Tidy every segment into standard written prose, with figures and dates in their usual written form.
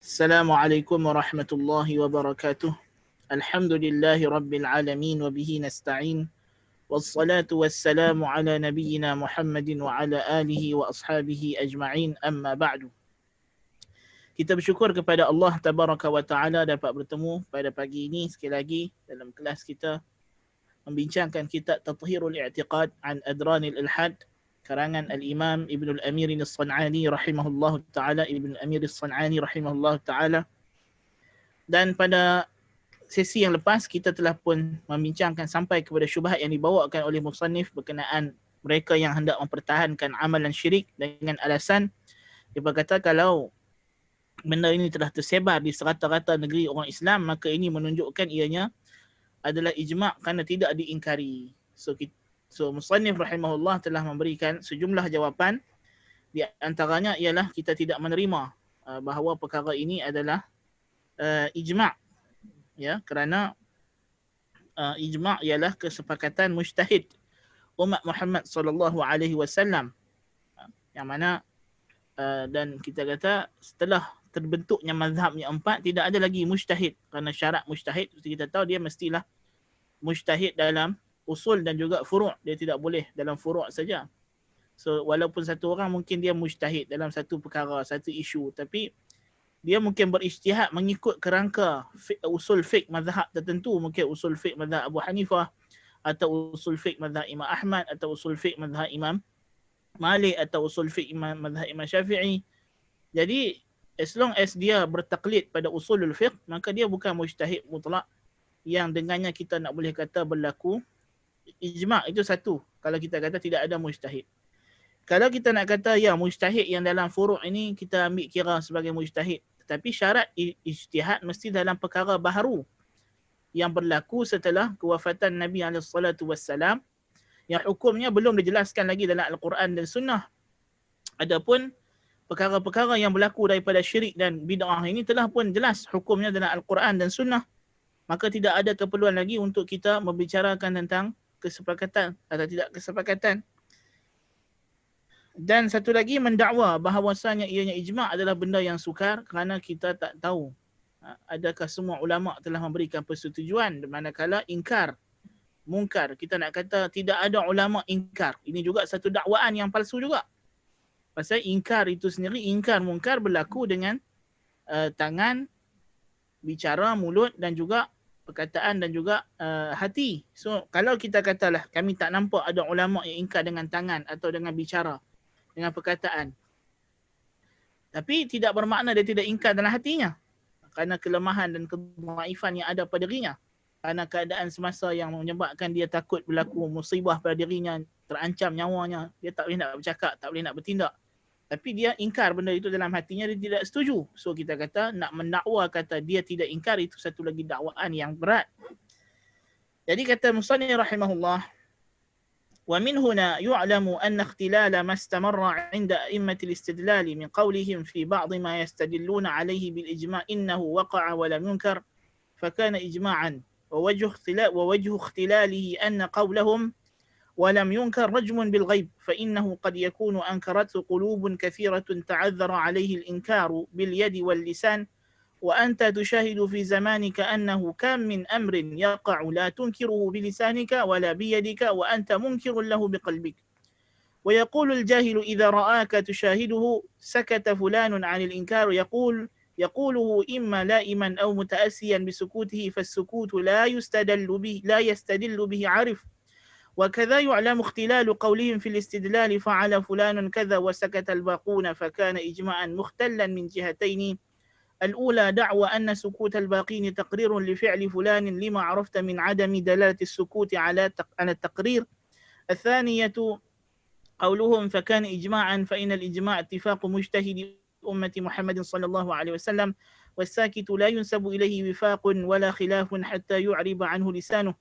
Assalamualaikum warahmatullahi wabarakatuh. Alhamdulillahi rabbil alamin wa bihi nasta'in. Wassalatu wassalamu ala nabiyyina Muhammadin wa ala alihi wa ashabihi ajma'in. Amma ba'du. Kita bersyukur kepada Allah tabaraka wa ta'ala dapat bertemu pada pagi ini sekali lagi dalam kelas kita membincangkan kitab Tathhirul I'tiqad an Adranil Ilhad karangan Al-Imam Ibn Al-Amir As-San'ani rahimahullah ta'ala, Ibn Al-Amir As-San'ani rahimahullah ta'ala. Dan pada sesi yang lepas kita telah pun membincangkan sampai kepada syubhat yang dibawakan oleh musannif berkenaan mereka yang hendak mempertahankan amalan syirik dengan alasan dia berkata kalau benda ini telah tersebar di serata-rata negeri orang Islam, maka ini menunjukkan ianya adalah ijma' kerana tidak diingkari. So musannif rahimahullah telah memberikan sejumlah jawapan. Di antaranya ialah kita tidak menerima bahawa perkara ini adalah ijma', ya, kerana ijma' ialah kesepakatan mujtahid umat Muhammad sallallahu alaihi wasallam, yang mana dan kita kata setelah terbentuknya mazhab yang empat tidak ada lagi mujtahid, kerana syarat mujtahid kita tahu dia mestilah mujtahid dalam usul dan juga furu'. Dia tidak boleh dalam furu' saja. So walaupun satu orang mungkin dia mujtahid dalam satu perkara, satu isu, tapi dia mungkin berijtihad mengikut kerangka usul fiqh mazhab tertentu, mungkin usul fiqh mazhab Abu Hanifah atau usul fiqh mazhab Imam Ahmad atau usul fiqh mazhab Imam Malik atau usul fiqh mazhab Imam Syafi'i. Jadi as long as dia bertaklid pada usulul fiqh, maka dia bukan mujtahid mutlak yang dengannya kita nak boleh kata berlaku ijma'. Itu satu, kalau kita kata tidak ada mujtahid. Kalau kita nak kata ya mujtahid yang dalam furu' ini kita ambil kira sebagai mujtahid, tetapi syarat ijtihad mesti dalam perkara baharu yang berlaku setelah kewafatan Nabi SAW, yang hukumnya belum dijelaskan lagi dalam Al-Quran dan Sunnah. Adapun perkara-perkara yang berlaku daripada syirik dan bid'ah ini telah pun jelas hukumnya dalam Al-Quran dan Sunnah, maka tidak ada keperluan lagi untuk kita membicarakan tentang kesepakatan atau tidak kesepakatan. Dan satu lagi, mendakwa bahawasanya ianya ijma' adalah benda yang sukar, kerana kita tak tahu adakah semua ulama' telah memberikan persetujuan. Manakala ingkar mungkar, kita nak kata tidak ada ulama' ingkar, ini juga satu dakwaan yang palsu juga. Pasal ingkar itu sendiri, ingkar mungkar berlaku dengan tangan, bicara, mulut dan juga perkataan dan juga hati. So kalau kita katalah kami tak nampak ada ulama' yang ingkar dengan tangan atau dengan bicara, dengan perkataan, tapi tidak bermakna dia tidak ingkar dalam hatinya, kerana kelemahan dan kedhaifan yang ada pada dirinya, kerana keadaan semasa yang menyebabkan dia takut berlaku musibah pada dirinya, terancam nyawanya, dia tak boleh nak bercakap, tak boleh nak bertindak, tapi dia ingkar benda itu dalam hatinya, dia tidak setuju. So kita kata nak mendakwa kata dia tidak ingkar, itu satu lagi dakwaan yang berat. Jadi kata musannif rahimahullah, wa min huna yu'lamu anna ikhtilala ma istamarra 'inda a'immatil istidlal min qawlihim fi ba'd ma yastadilluna 'alayhi bil ijma' innahu waqa'a wa lam yunkar fa kana ijma'an, wa wajhu ikhtilalihi anna qawlahum ولم ينكر رجم بالغيب فإنه قد يكون أنكرته قلوب كثيرة تعذر عليه الإنكار باليد واللسان وأنت تشاهد في زمانك أنه كم من أمر يقع لا تنكره بلسانك ولا بيدك وأنت منكر له بقلبك. ويقول الجاهل إذا رآك تشاهده سكت فلان عن الإنكار يقوله إما لائما أو متأسيا بسكوته فالسكوت لا يستدل به عارف. وكذا يعلم اختلال قولهم في الاستدلال فعل فلان كذا وسكت الباقون فكان إجماعا مختلا من جهتين. الأولى دعوى أن سكوت الباقين تقرير لفعل فلان لما عرفت من عدم دلالة السكوت على التقرير. الثانية قولهم فكان إجماعا فإن الإجماع اتفاق مجتهد أمة محمد صلى الله عليه وسلم والساكت لا ينسب إليه وفاق ولا خلاف حتى يعرب عنه لسانه.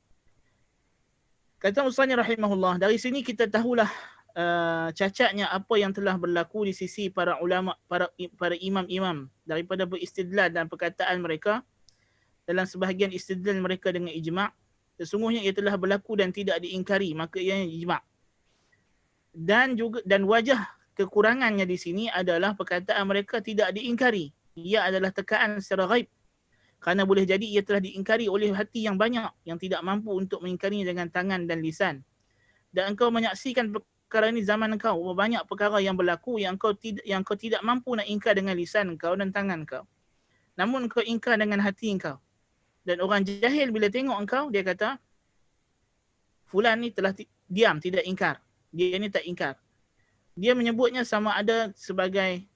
Kata musannif rahimahullah, dari sini kita tahulah cacatnya apa yang telah berlaku di sisi para ulama, para imam-imam daripada beristidlal dan perkataan mereka dalam sebahagian istidlal mereka dengan ijma'. Sesungguhnya ia telah berlaku dan tidak diingkari, maka ia ijma'. Dan wajah kekurangannya di sini adalah perkataan mereka tidak diingkari. ia adalah tekaan secara ghaib. Kerana boleh jadi ia telah diingkari oleh hati yang banyak yang tidak mampu untuk mengingkarinya dengan tangan dan lisan. Dan engkau menyaksikan perkara ini zaman engkau, banyak perkara yang berlaku yang kau tidak mampu nak ingkar dengan lisan engkau dan tangan engkau. Namun engkau ingkar dengan hati engkau. Dan orang jahil bila tengok engkau, dia kata, fulan ni telah diam, tidak ingkar. Dia ni tak ingkar. Dia menyebutnya sama ada sebagai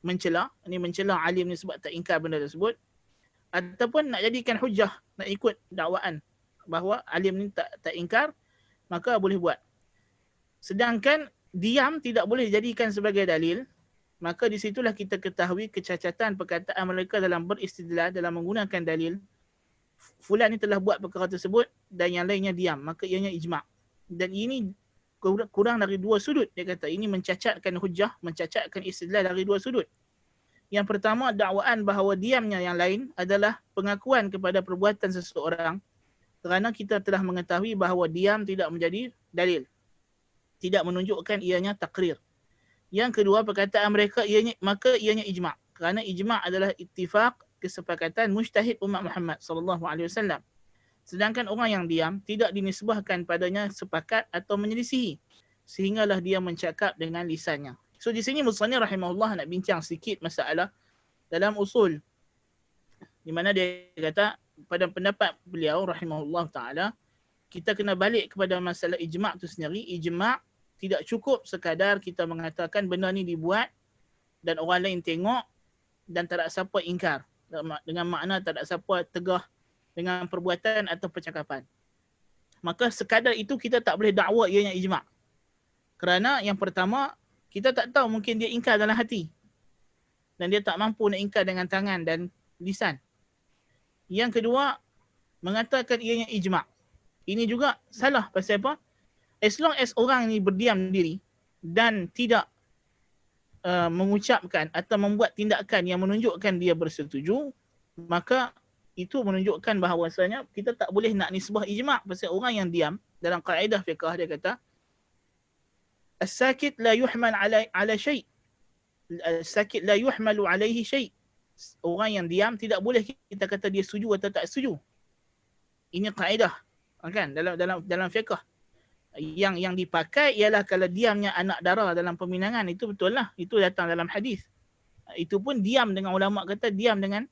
mencela, ini mencela alim ni sebab tak ingkar benda tersebut, ataupun nak jadikan hujah, nak ikut dakwaan bahawa alim ni tak ingkar, maka boleh buat. Sedangkan diam tidak boleh dijadikan sebagai dalil, maka di situlah kita ketahui kecacatan perkataan mereka dalam beristidlal, dalam menggunakan dalil. Fulan ni telah buat perkara tersebut dan yang lainnya diam, maka ianya ijma'. Dan ini kurang dari dua sudut. Dia kata ini mencacatkan hujah, mencacatkan istidlal dari dua sudut. Yang pertama, dakwaan bahawa diamnya yang lain adalah pengakuan kepada perbuatan seseorang kerana kita telah mengetahui bahawa diam tidak menjadi dalil, tidak menunjukkan ianya takrir. Yang kedua, perkataan mereka ianya ijma'. Kerana ijma' adalah ittifaq, kesepakatan mujtahid umat Muhammad sallallahu alaihi wasallam. Sedangkan orang yang diam tidak dinisbahkan padanya sepakat atau menyelisihi, sehinggalah dia mencakap dengan lisannya. So di sini musannif rahimahullah nak bincang sikit masalah dalam usul, di mana dia kata pada pendapat beliau rahimahullah taala, kita kena balik kepada masalah ijma' tu sendiri. Ijma' tidak cukup sekadar kita mengatakan benda ni dibuat dan orang lain tengok dan tak ada siapa ingkar, dengan makna tak ada siapa tegah dengan perbuatan atau percakapan. Maka sekadar itu kita tak boleh dakwa ianya ijma'. Kerana yang pertama, kita tak tahu, mungkin dia ingkar dalam hati dan dia tak mampu nak ingkar dengan tangan dan lisan. Yang kedua, mengatakan ianya ijma'. Ini juga salah. Pasal apa? As long as orang ni berdiam diri dan tidak mengucapkan atau membuat tindakan yang menunjukkan dia bersetuju, maka itu menunjukkan bahawasanya kita tak boleh nak nisbah ijma'. Pasal orang yang diam, dalam kaedah fiqh dia kata, as-sakit la yuhmal ala syai'. As-sakit la yuhmalu alaihi syai'. Orang yang diam tidak boleh kita kata dia setuju atau tak setuju. Ini kaedah, kan, dalam fiqh. Yang dipakai ialah kalau diamnya anak dara dalam peminangan, itu betul lah. Itu datang dalam hadis. Itu pun diam dengan ulama kata diam dengan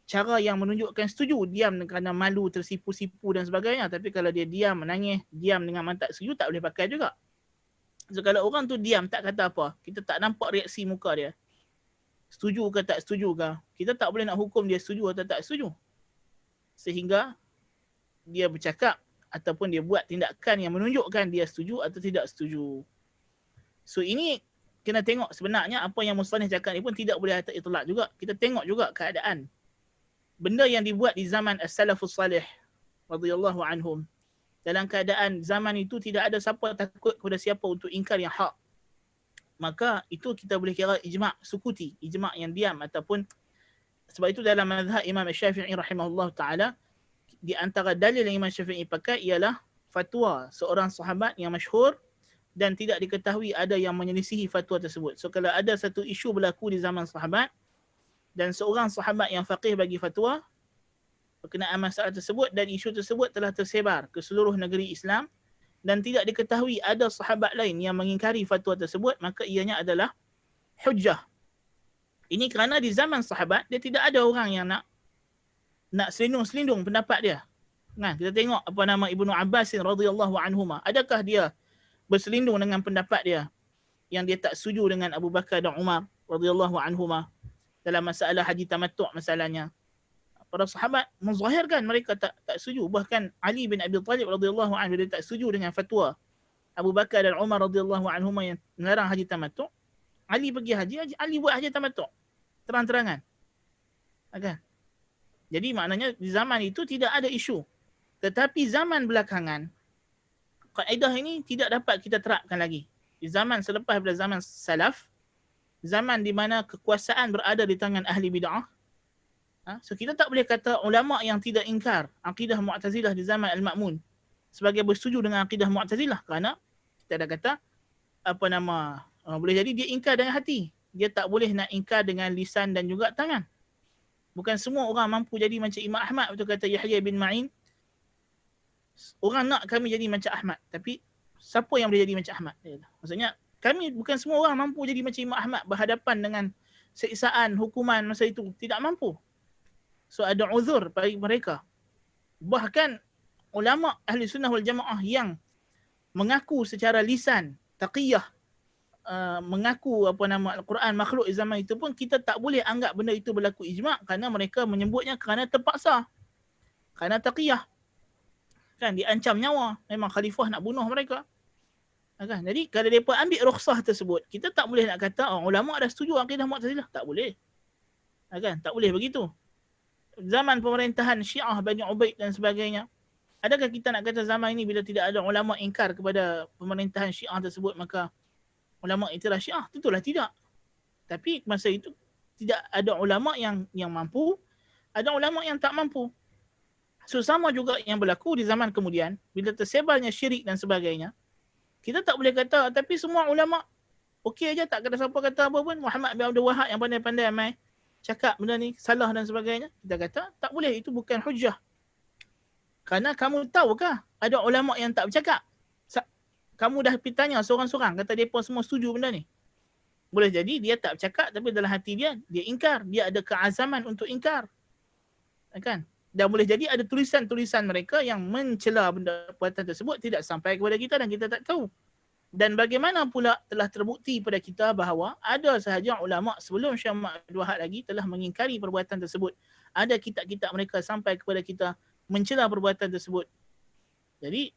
cara yang menunjukkan setuju. Diam kerana malu, tersipu-sipu dan sebagainya. Tapi kalau dia diam, menangis, diam dengan tak setuju, tak boleh pakai juga. So kalau orang tu diam, tak kata apa, kita tak nampak reaksi muka dia, setuju ke tak setuju ke, kita tak boleh nak hukum dia setuju atau tak setuju. Sehingga dia bercakap ataupun dia buat tindakan yang menunjukkan dia setuju atau tidak setuju. So ini kena tengok sebenarnya apa yang musannif cakap ni pun tidak boleh atas itlak juga. Kita tengok juga keadaan. Benda yang dibuat di zaman as-salafus salih radhiyallahu anhum, dalam keadaan zaman itu tidak ada siapa takut kepada siapa untuk ingkar yang hak, maka itu kita boleh kira ijma' sukuti, ijma' yang diam. Ataupun sebab itu dalam mazhab Imam Syafi'i rahimahullah ta'ala, di antara dalil yang Imam Syafi'i pakai ialah fatwa seorang sahabat yang masyhur dan tidak diketahui ada yang menyelisihi fatwa tersebut. So kalau ada satu isu berlaku di zaman sahabat dan seorang sahabat yang faqih bagi fatwa berkenaan masalah tersebut dan isu tersebut telah tersebar ke seluruh negeri Islam dan tidak diketahui ada sahabat lain yang mengingkari fatwa tersebut, maka ianya adalah hujjah. Ini kerana di zaman sahabat dia tidak ada orang yang nak selindung-selindung pendapat dia. Nah, kita tengok apa nama Ibnu Abbas radhiyallahu anhuma. Adakah dia berselindung dengan pendapat dia yang dia tak setuju dengan Abu Bakar dan Umar radhiyallahu anhuma dalam masalah haji tamattu' masalahnya? Para sahabat menzahirkan mereka tak setuju. Bahkan Ali bin Abi Talib radhiyallahu anhu dia tak setuju dengan fatwa Abu Bakar dan Umar radhiyallahu anhuma yang melarang haji tamattu'. Ali pergi haji, Ali buat haji tamattu' terang-terangan. Okay. Jadi maknanya di zaman itu tidak ada isu. Tetapi zaman belakangan, kaedah ini tidak dapat kita terapkan lagi. Di zaman selepas pada zaman salaf, zaman di mana kekuasaan berada di tangan ahli bid'ah, so kita tak boleh kata ulama yang tidak ingkar akidah Mu'tazilah di zaman Al-Ma'mun sebagai bersetuju dengan akidah Mu'tazilah, kerana kita dah kata boleh jadi dia ingkar dengan hati. dia tak boleh nak ingkar dengan lisan dan juga tangan. Bukan semua orang mampu jadi macam Imam Ahmad. Betul kata Yahya bin Ma'in. Orang nak kami jadi macam Ahmad. Tapi siapa yang boleh jadi macam Ahmad? Maksudnya kami bukan semua orang mampu jadi macam Imam Ahmad berhadapan dengan siksaan, hukuman masa itu. Tidak mampu. So ada uzur bagi mereka. Bahkan ulama ahli sunnah wal jamaah yang mengaku secara lisan, taqiyah, mengaku Al-Quran makhluk zaman itu pun kita tak boleh anggap benda itu berlaku ijma' kerana mereka menyebutnya kerana terpaksa. Kerana taqiyah. Kan diancam nyawa. Memang khalifah nak bunuh mereka. Kan? Jadi kalau mereka ambil rukhsah tersebut, kita tak boleh nak kata ulama dah setuju akidah Mu'tazilah. Tak boleh. Kan? Tak boleh begitu. Zaman pemerintahan Syiah Bani Ubaid dan sebagainya, adakah kita nak kata zaman ini bila tidak ada ulama ingkar kepada pemerintahan Syiah tersebut maka ulama itulah Syiah? Tentulah tidak. Tapi masa itu tidak ada ulama yang mampu, ada ulama yang tak mampu. So sama juga yang berlaku di zaman kemudian bila tersebarnya syirik dan sebagainya. Kita tak boleh kata tapi semua ulama okey aja, tak kata siapa kata apa pun. Muhammad bin Abdul Wahab yang pandai-pandai amai cakap benda ni salah dan sebagainya. Kita kata tak boleh, itu bukan hujah. Kerana kamu tahukah ada ulama yang tak bercakap? Kamu dah pergi tanya seorang-seorang, kata mereka semua setuju benda ni. Boleh jadi dia tak bercakap tapi dalam hati dia ingkar. Dia ada keazaman untuk ingkar. Kan? Dan boleh jadi ada tulisan-tulisan mereka yang mencela benda perbuatan tersebut tidak sampai kepada kita dan kita tak tahu. Dan bagaimana pula telah terbukti pada kita bahawa ada sahaja ulama sebelum Syekh Muhammad Abdul Wahab lagi telah mengingkari perbuatan tersebut. Ada kitab-kitab mereka sampai kepada kita mencela perbuatan tersebut. Jadi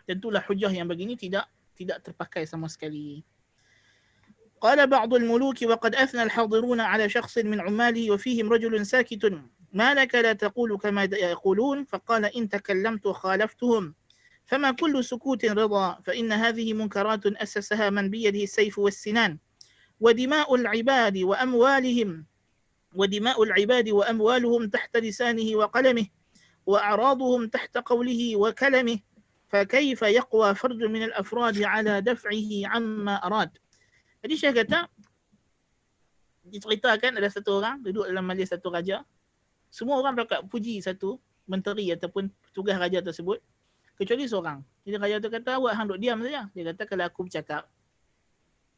tentulah hujah yang begini tidak terpakai sama sekali. قال بعض الملوك وقد أثنى الحاضرون على شخص من عماله وفيهم رجل ساكت ما لك لا تقول كما يقولون فقال إن تكلمت خالفتهم فما كل سكوت رضا فإن هذه منكرات أسسها من بيده السيف والسنان ودماء العباد وأموالهم تحت لسانه وقلمه وأعراضهم تحت قوله وكلمه فكيف يقوى فرد من الأفراد على دفعه عما أراد. Jadi Syekh kata, diceritakan ada satu orang duduk dalam majlis satu raja. Semua orang berkat puji satu menteri ataupun petugas raja tersebut, kecuali seorang. Jadi raja tu kata, awak hang duduk diam saja. Dia kata, kalau aku bercakap,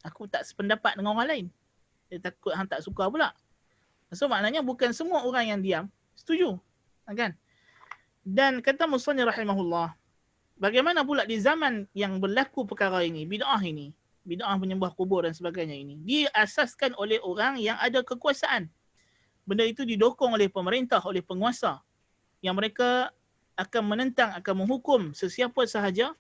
aku tak sependapat dengan orang lain. Dia takut hang tak suka pula. So maknanya bukan semua orang yang diam setuju. Kan? Dan kata Musannif rahimahullah, bagaimana pula di zaman yang berlaku perkara ini, bid'ah menyembah kubur dan sebagainya ini, diasaskan oleh orang yang ada kekuasaan. Benda itu didokong oleh pemerintah, oleh penguasa, yang mereka akan menentang, akan menghukum sesiapa sahaja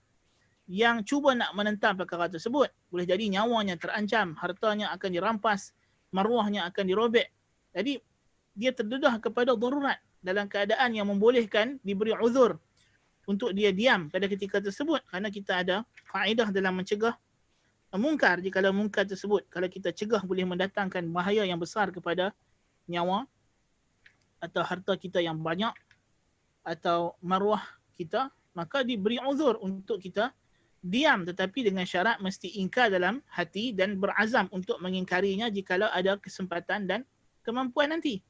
yang cuba nak menentang perkara tersebut. Boleh jadi nyawanya terancam, hartanya akan dirampas, maruahnya akan dirobek. Jadi dia terdedah kepada darurat dalam keadaan yang membolehkan diberi uzur untuk dia diam pada ketika tersebut, kerana kita ada faedah dalam mencegah mungkar. Jika mungkar tersebut, kalau kita cegah, boleh mendatangkan bahaya yang besar kepada nyawa atau harta kita yang banyak atau maruah kita, maka diberi uzur untuk kita diam, tetapi dengan syarat mesti ingkar dalam hati dan berazam untuk mengingkarinya jikalau ada kesempatan dan kemampuan nanti.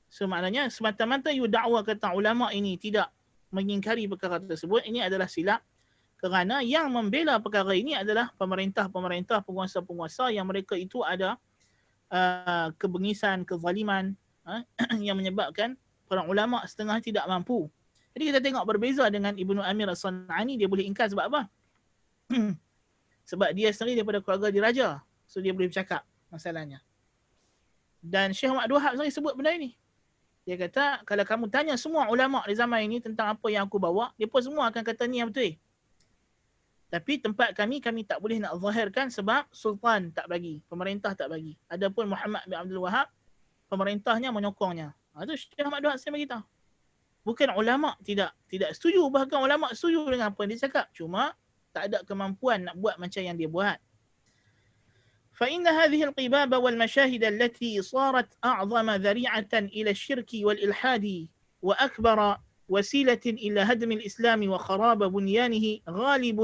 So maknanya semata-mata you dakwa kata ulama ini tidak mengingkari perkara tersebut, ini adalah silap. Kerana yang membela perkara ini adalah pemerintah-pemerintah, penguasa-penguasa yang mereka itu ada kebengisan, kezaliman yang menyebabkan para ulama setengah tidak mampu. Jadi kita tengok berbeza dengan Ibnu Amir As-San'ani, dia boleh ingkar sebab apa? Sebab dia sendiri daripada keluarga diraja. So dia boleh bercakap masalahnya. Dan Syekh Muhammad Abdul Wahab sendiri sebut benda ini. Dia kata, kalau kamu tanya semua ulama di zaman ini tentang apa yang aku bawa, mereka semua akan kata ni yang betul. Tapi tempat kami tak boleh nak zahirkan sebab sultan tak bagi, pemerintah tak bagi. Adapun Muhammad bin Abdul Wahab, pemerintahnya menyokongnya. Itu Syekh Muhammad Abdul Wahab saya beritahu. Bukan ulama tidak setuju, bahkan ulama setuju dengan apa yang dia cakap. Cuma tak ada kemampuan nak buat macam yang dia buat. فإن هذه القباب والمشاهد التي صارت أعظم ذريعة إلى الشرك والإلحاد وأكبر وسيلة إلى هدم الإسلام وخراب بنيانه غالب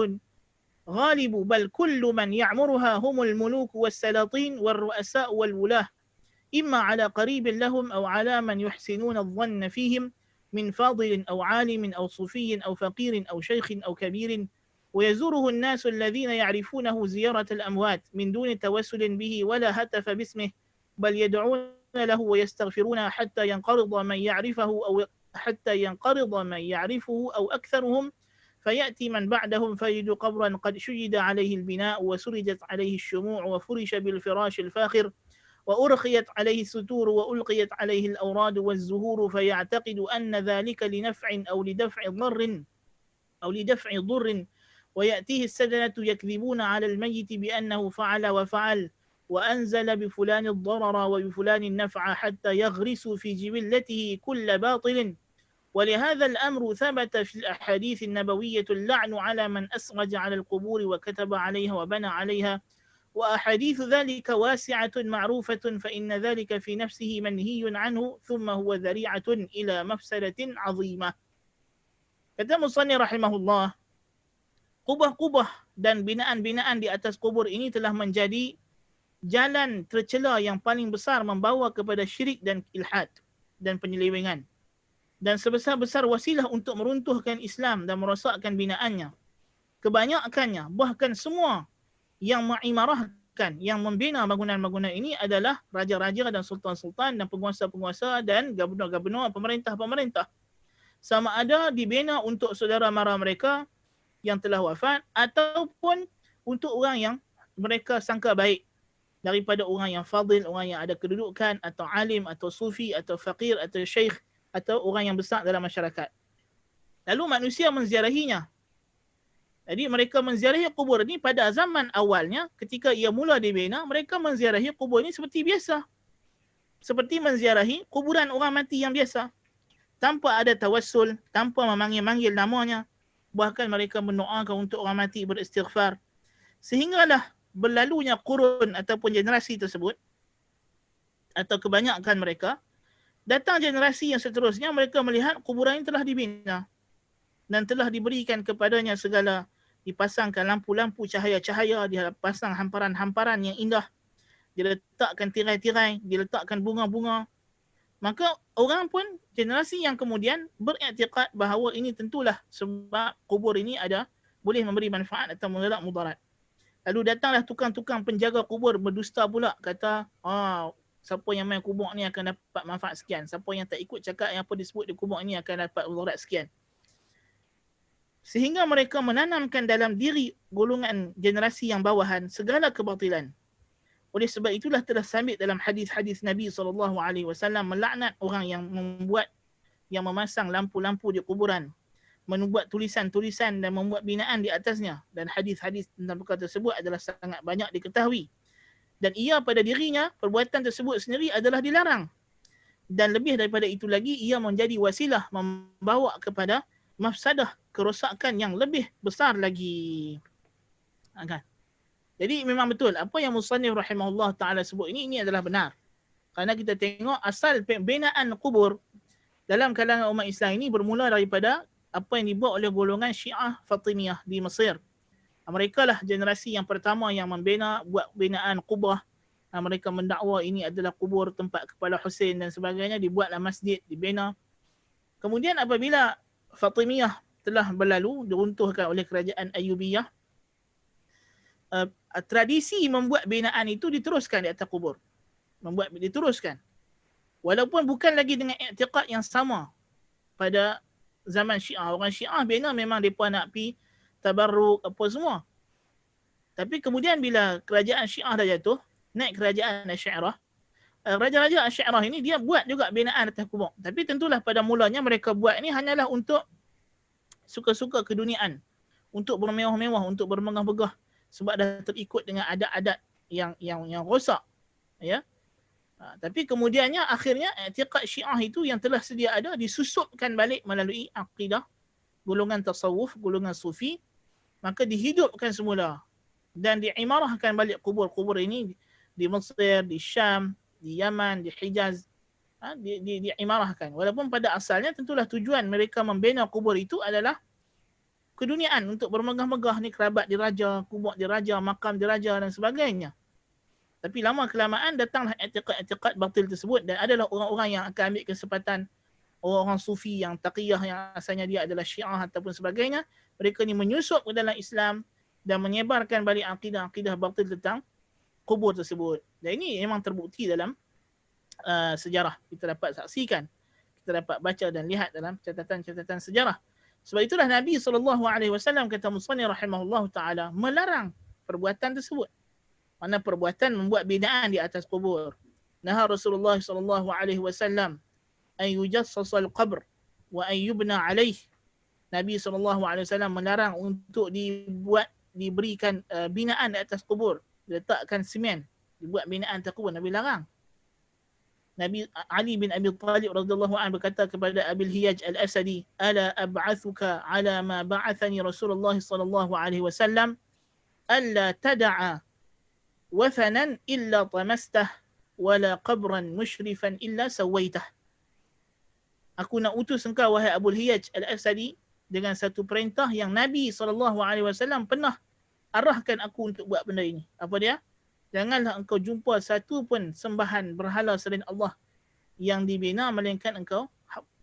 غالب بل كل من يعمرها هم الملوك والسلاطين والرؤساء والولاة إما على قريب لهم أو على من يحسنون الظن فيهم من فاضل أو عالم أو صوفي أو فقير أو شيخ أو كبير، ويزوره الناس الذين يعرفونه زيارة الأموات من دون توسل به ولا هتف باسمه، بل يدعون له ويستغفرون حتى ينقرض من يعرفه أو أكثرهم، فيأتي من بعدهم فيجد قبرا قد شيد عليه البناء وسرجت عليه الشموع وفرش بالفراش الفاخر وأرخيت عليه الستور وألقيت عليه الأوراد والزهور، فيعتقد أن ذلك لنفع أو لدفع ضر، ويأتيه السدنة يكذبون على الميت بأنه فعل وفعل وأنزل بفلان الضرر وبفلان النفع حتى يغرسوا في جبلته كل باطل. ولهذا الأمر ثبت في الأحاديث النبوية اللعن على من أسرج على القبور وكتب عليها وبنى عليها، وأحاديث ذلك واسعة معروفة، فإن ذلك في نفسه منهي عنه ثم هو ذريعة إلى مفسدة عظيمة. Kata Musannif rahimahullah, kubah-kubah dan binaan-binaan di atas kubur ini telah menjadi jalan tercela yang paling besar membawa kepada syirik dan ilhad dan penyelewengan, dan sebesar-besar wasilah untuk meruntuhkan Islam dan merosakkan binaannya. Kebanyakannya, bahkan semua yang mengimarahkan, yang membina bangunan-bangunan ini adalah raja-raja dan sultan-sultan dan penguasa-penguasa dan gubernur-gubernur, pemerintah-pemerintah. Sama ada dibina untuk saudara mara mereka yang telah wafat ataupun untuk orang yang mereka sangka baik daripada orang yang fadil, orang yang ada kedudukan atau alim atau sufi atau faqir atau syekh atau orang yang besar dalam masyarakat. Lalu manusia menziarahinya. Jadi mereka menziarahi kubur ini pada zaman awalnya ketika ia mula dibina, mereka menziarahi kubur ini seperti biasa. Seperti menziarahi kuburan orang mati yang biasa. Tanpa ada tawassul, tanpa memanggil-manggil namanya. Bahkan mereka mendoakan untuk orang mati beristighfar. Sehinggalah berlalunya kurun ataupun generasi tersebut, atau kebanyakan mereka, datang generasi yang seterusnya, mereka melihat kuburan ini telah dibina dan telah diberikan kepadanya segala, dipasangkan lampu-lampu cahaya-cahaya, dipasang hamparan-hamparan yang indah, diletakkan tirai-tirai, diletakkan bunga-bunga. Maka orang pun, generasi yang kemudian beriktikad bahawa ini tentulah sebab kubur ini boleh memberi manfaat atau mengelak mudarat. Lalu datanglah tukang-tukang penjaga kubur berdusta pula, kata, siapa yang main kubur ni akan dapat manfaat sekian. Siapa yang tak ikut cakap yang apa disebut di kubur ni akan dapat mudarat sekian. Sehingga mereka menanamkan dalam diri golongan generasi yang bawahan segala kebatilan. Oleh sebab itulah telah sabit dalam hadis-hadis Nabi SAW melaknat orang yang memasang lampu-lampu di kuburan, membuat tulisan-tulisan dan membuat binaan di atasnya. Dan hadis-hadis tentang perkara tersebut adalah sangat banyak diketahui. Dan ia pada dirinya, perbuatan tersebut sendiri adalah dilarang. Dan lebih daripada itu lagi, ia menjadi wasilah membawa kepada mafsadah, kerosakan yang lebih besar lagi. Kan? Jadi memang betul apa yang Musannif rahimahullah ta'ala sebut ini adalah benar. Kerana kita tengok asal pembinaan kubur dalam kalangan umat Islam ini bermula daripada apa yang dibuat oleh golongan Syiah Fatimiyah di Mesir. Mereka lah generasi yang pertama yang buat binaan kubah. Mereka mendakwa ini adalah kubur tempat kepala Hussein dan sebagainya, dibuatlah masjid, dibina. Kemudian apabila Fatimiyah telah berlalu, diruntuhkan oleh kerajaan Ayyubiyah, tradisi membuat binaan itu diteruskan di atas kubur. Diteruskan. Walaupun bukan lagi dengan i'tiqad yang sama pada zaman Syiah. Orang Syiah bina memang mereka nak pergi tabarruk apa semua. Tapi kemudian bila kerajaan Syiah dah jatuh, naik kerajaan Asy'ariyah, raja-raja Asy'ariyah ini dia buat juga binaan atas kubur. Tapi tentulah pada mulanya mereka buat ini hanyalah untuk suka-suka keduniaan, untuk bermewah-mewah, untuk bermegah-megah, sebab dah terikut dengan adat-adat yang rosak, ya. Tapi kemudiannya akhirnya i'tiqad Syiah itu yang telah sedia ada disusupkan balik melalui akidah golongan tasawuf, golongan sufi, maka dihidupkan semula dan diimarahkan balik kubur-kubur ini di Mesir, di Syam, di Yaman, di Hijaz, diimarahkan. Walaupun pada asalnya tentulah tujuan mereka membina kubur itu adalah keduniaan untuk bermegah-megah ni, kerabat diraja, kubur diraja, makam diraja dan sebagainya. Tapi lama kelamaan datanglah i'tiqad-i'tiqad batil tersebut, dan adalah orang-orang yang akan ambil kesempatan, orang-orang sufi yang taqiyah yang asalnya dia adalah Syiah ataupun sebagainya, mereka ni menyusup ke dalam Islam dan menyebarkan balik akidah-akidah batil tentang kubur tersebut. Dan ini memang terbukti dalam sejarah. Kita dapat saksikan, kita dapat baca dan lihat dalam catatan-catatan sejarah. Sebab itulah Nabi SAW, kata Musannif rahimahullah ta'ala, melarang perbuatan tersebut. Mana perbuatan membuat binaan di atas kubur. Naha Rasulullah SAW an yujassasal qabr wa an yubna alaih. Nabi SAW melarang untuk diberikan binaan di atas kubur, diletakkan semen, dibuat binaan atas kubur. Nabi larang. Nabi Ali bin Abi Talib radhiyallahu anhu berkata kepada Abil Hiyaj Al-Asadi, "Ala ab'athuka ala ma ba'athani Rasulullah sallallahu alaihi wasallam, alla tad'a wathanan illa tamastah wala qabran musyrifan illa sawaitah." Aku nak utus engkau wahai Abil Hiyaj Al-Asadi dengan satu perintah yang Nabi SAW pernah arahkan aku untuk buat benda ini. Apa dia? Janganlah engkau jumpa satu pun sembahan berhala selain Allah yang dibina, melainkan engkau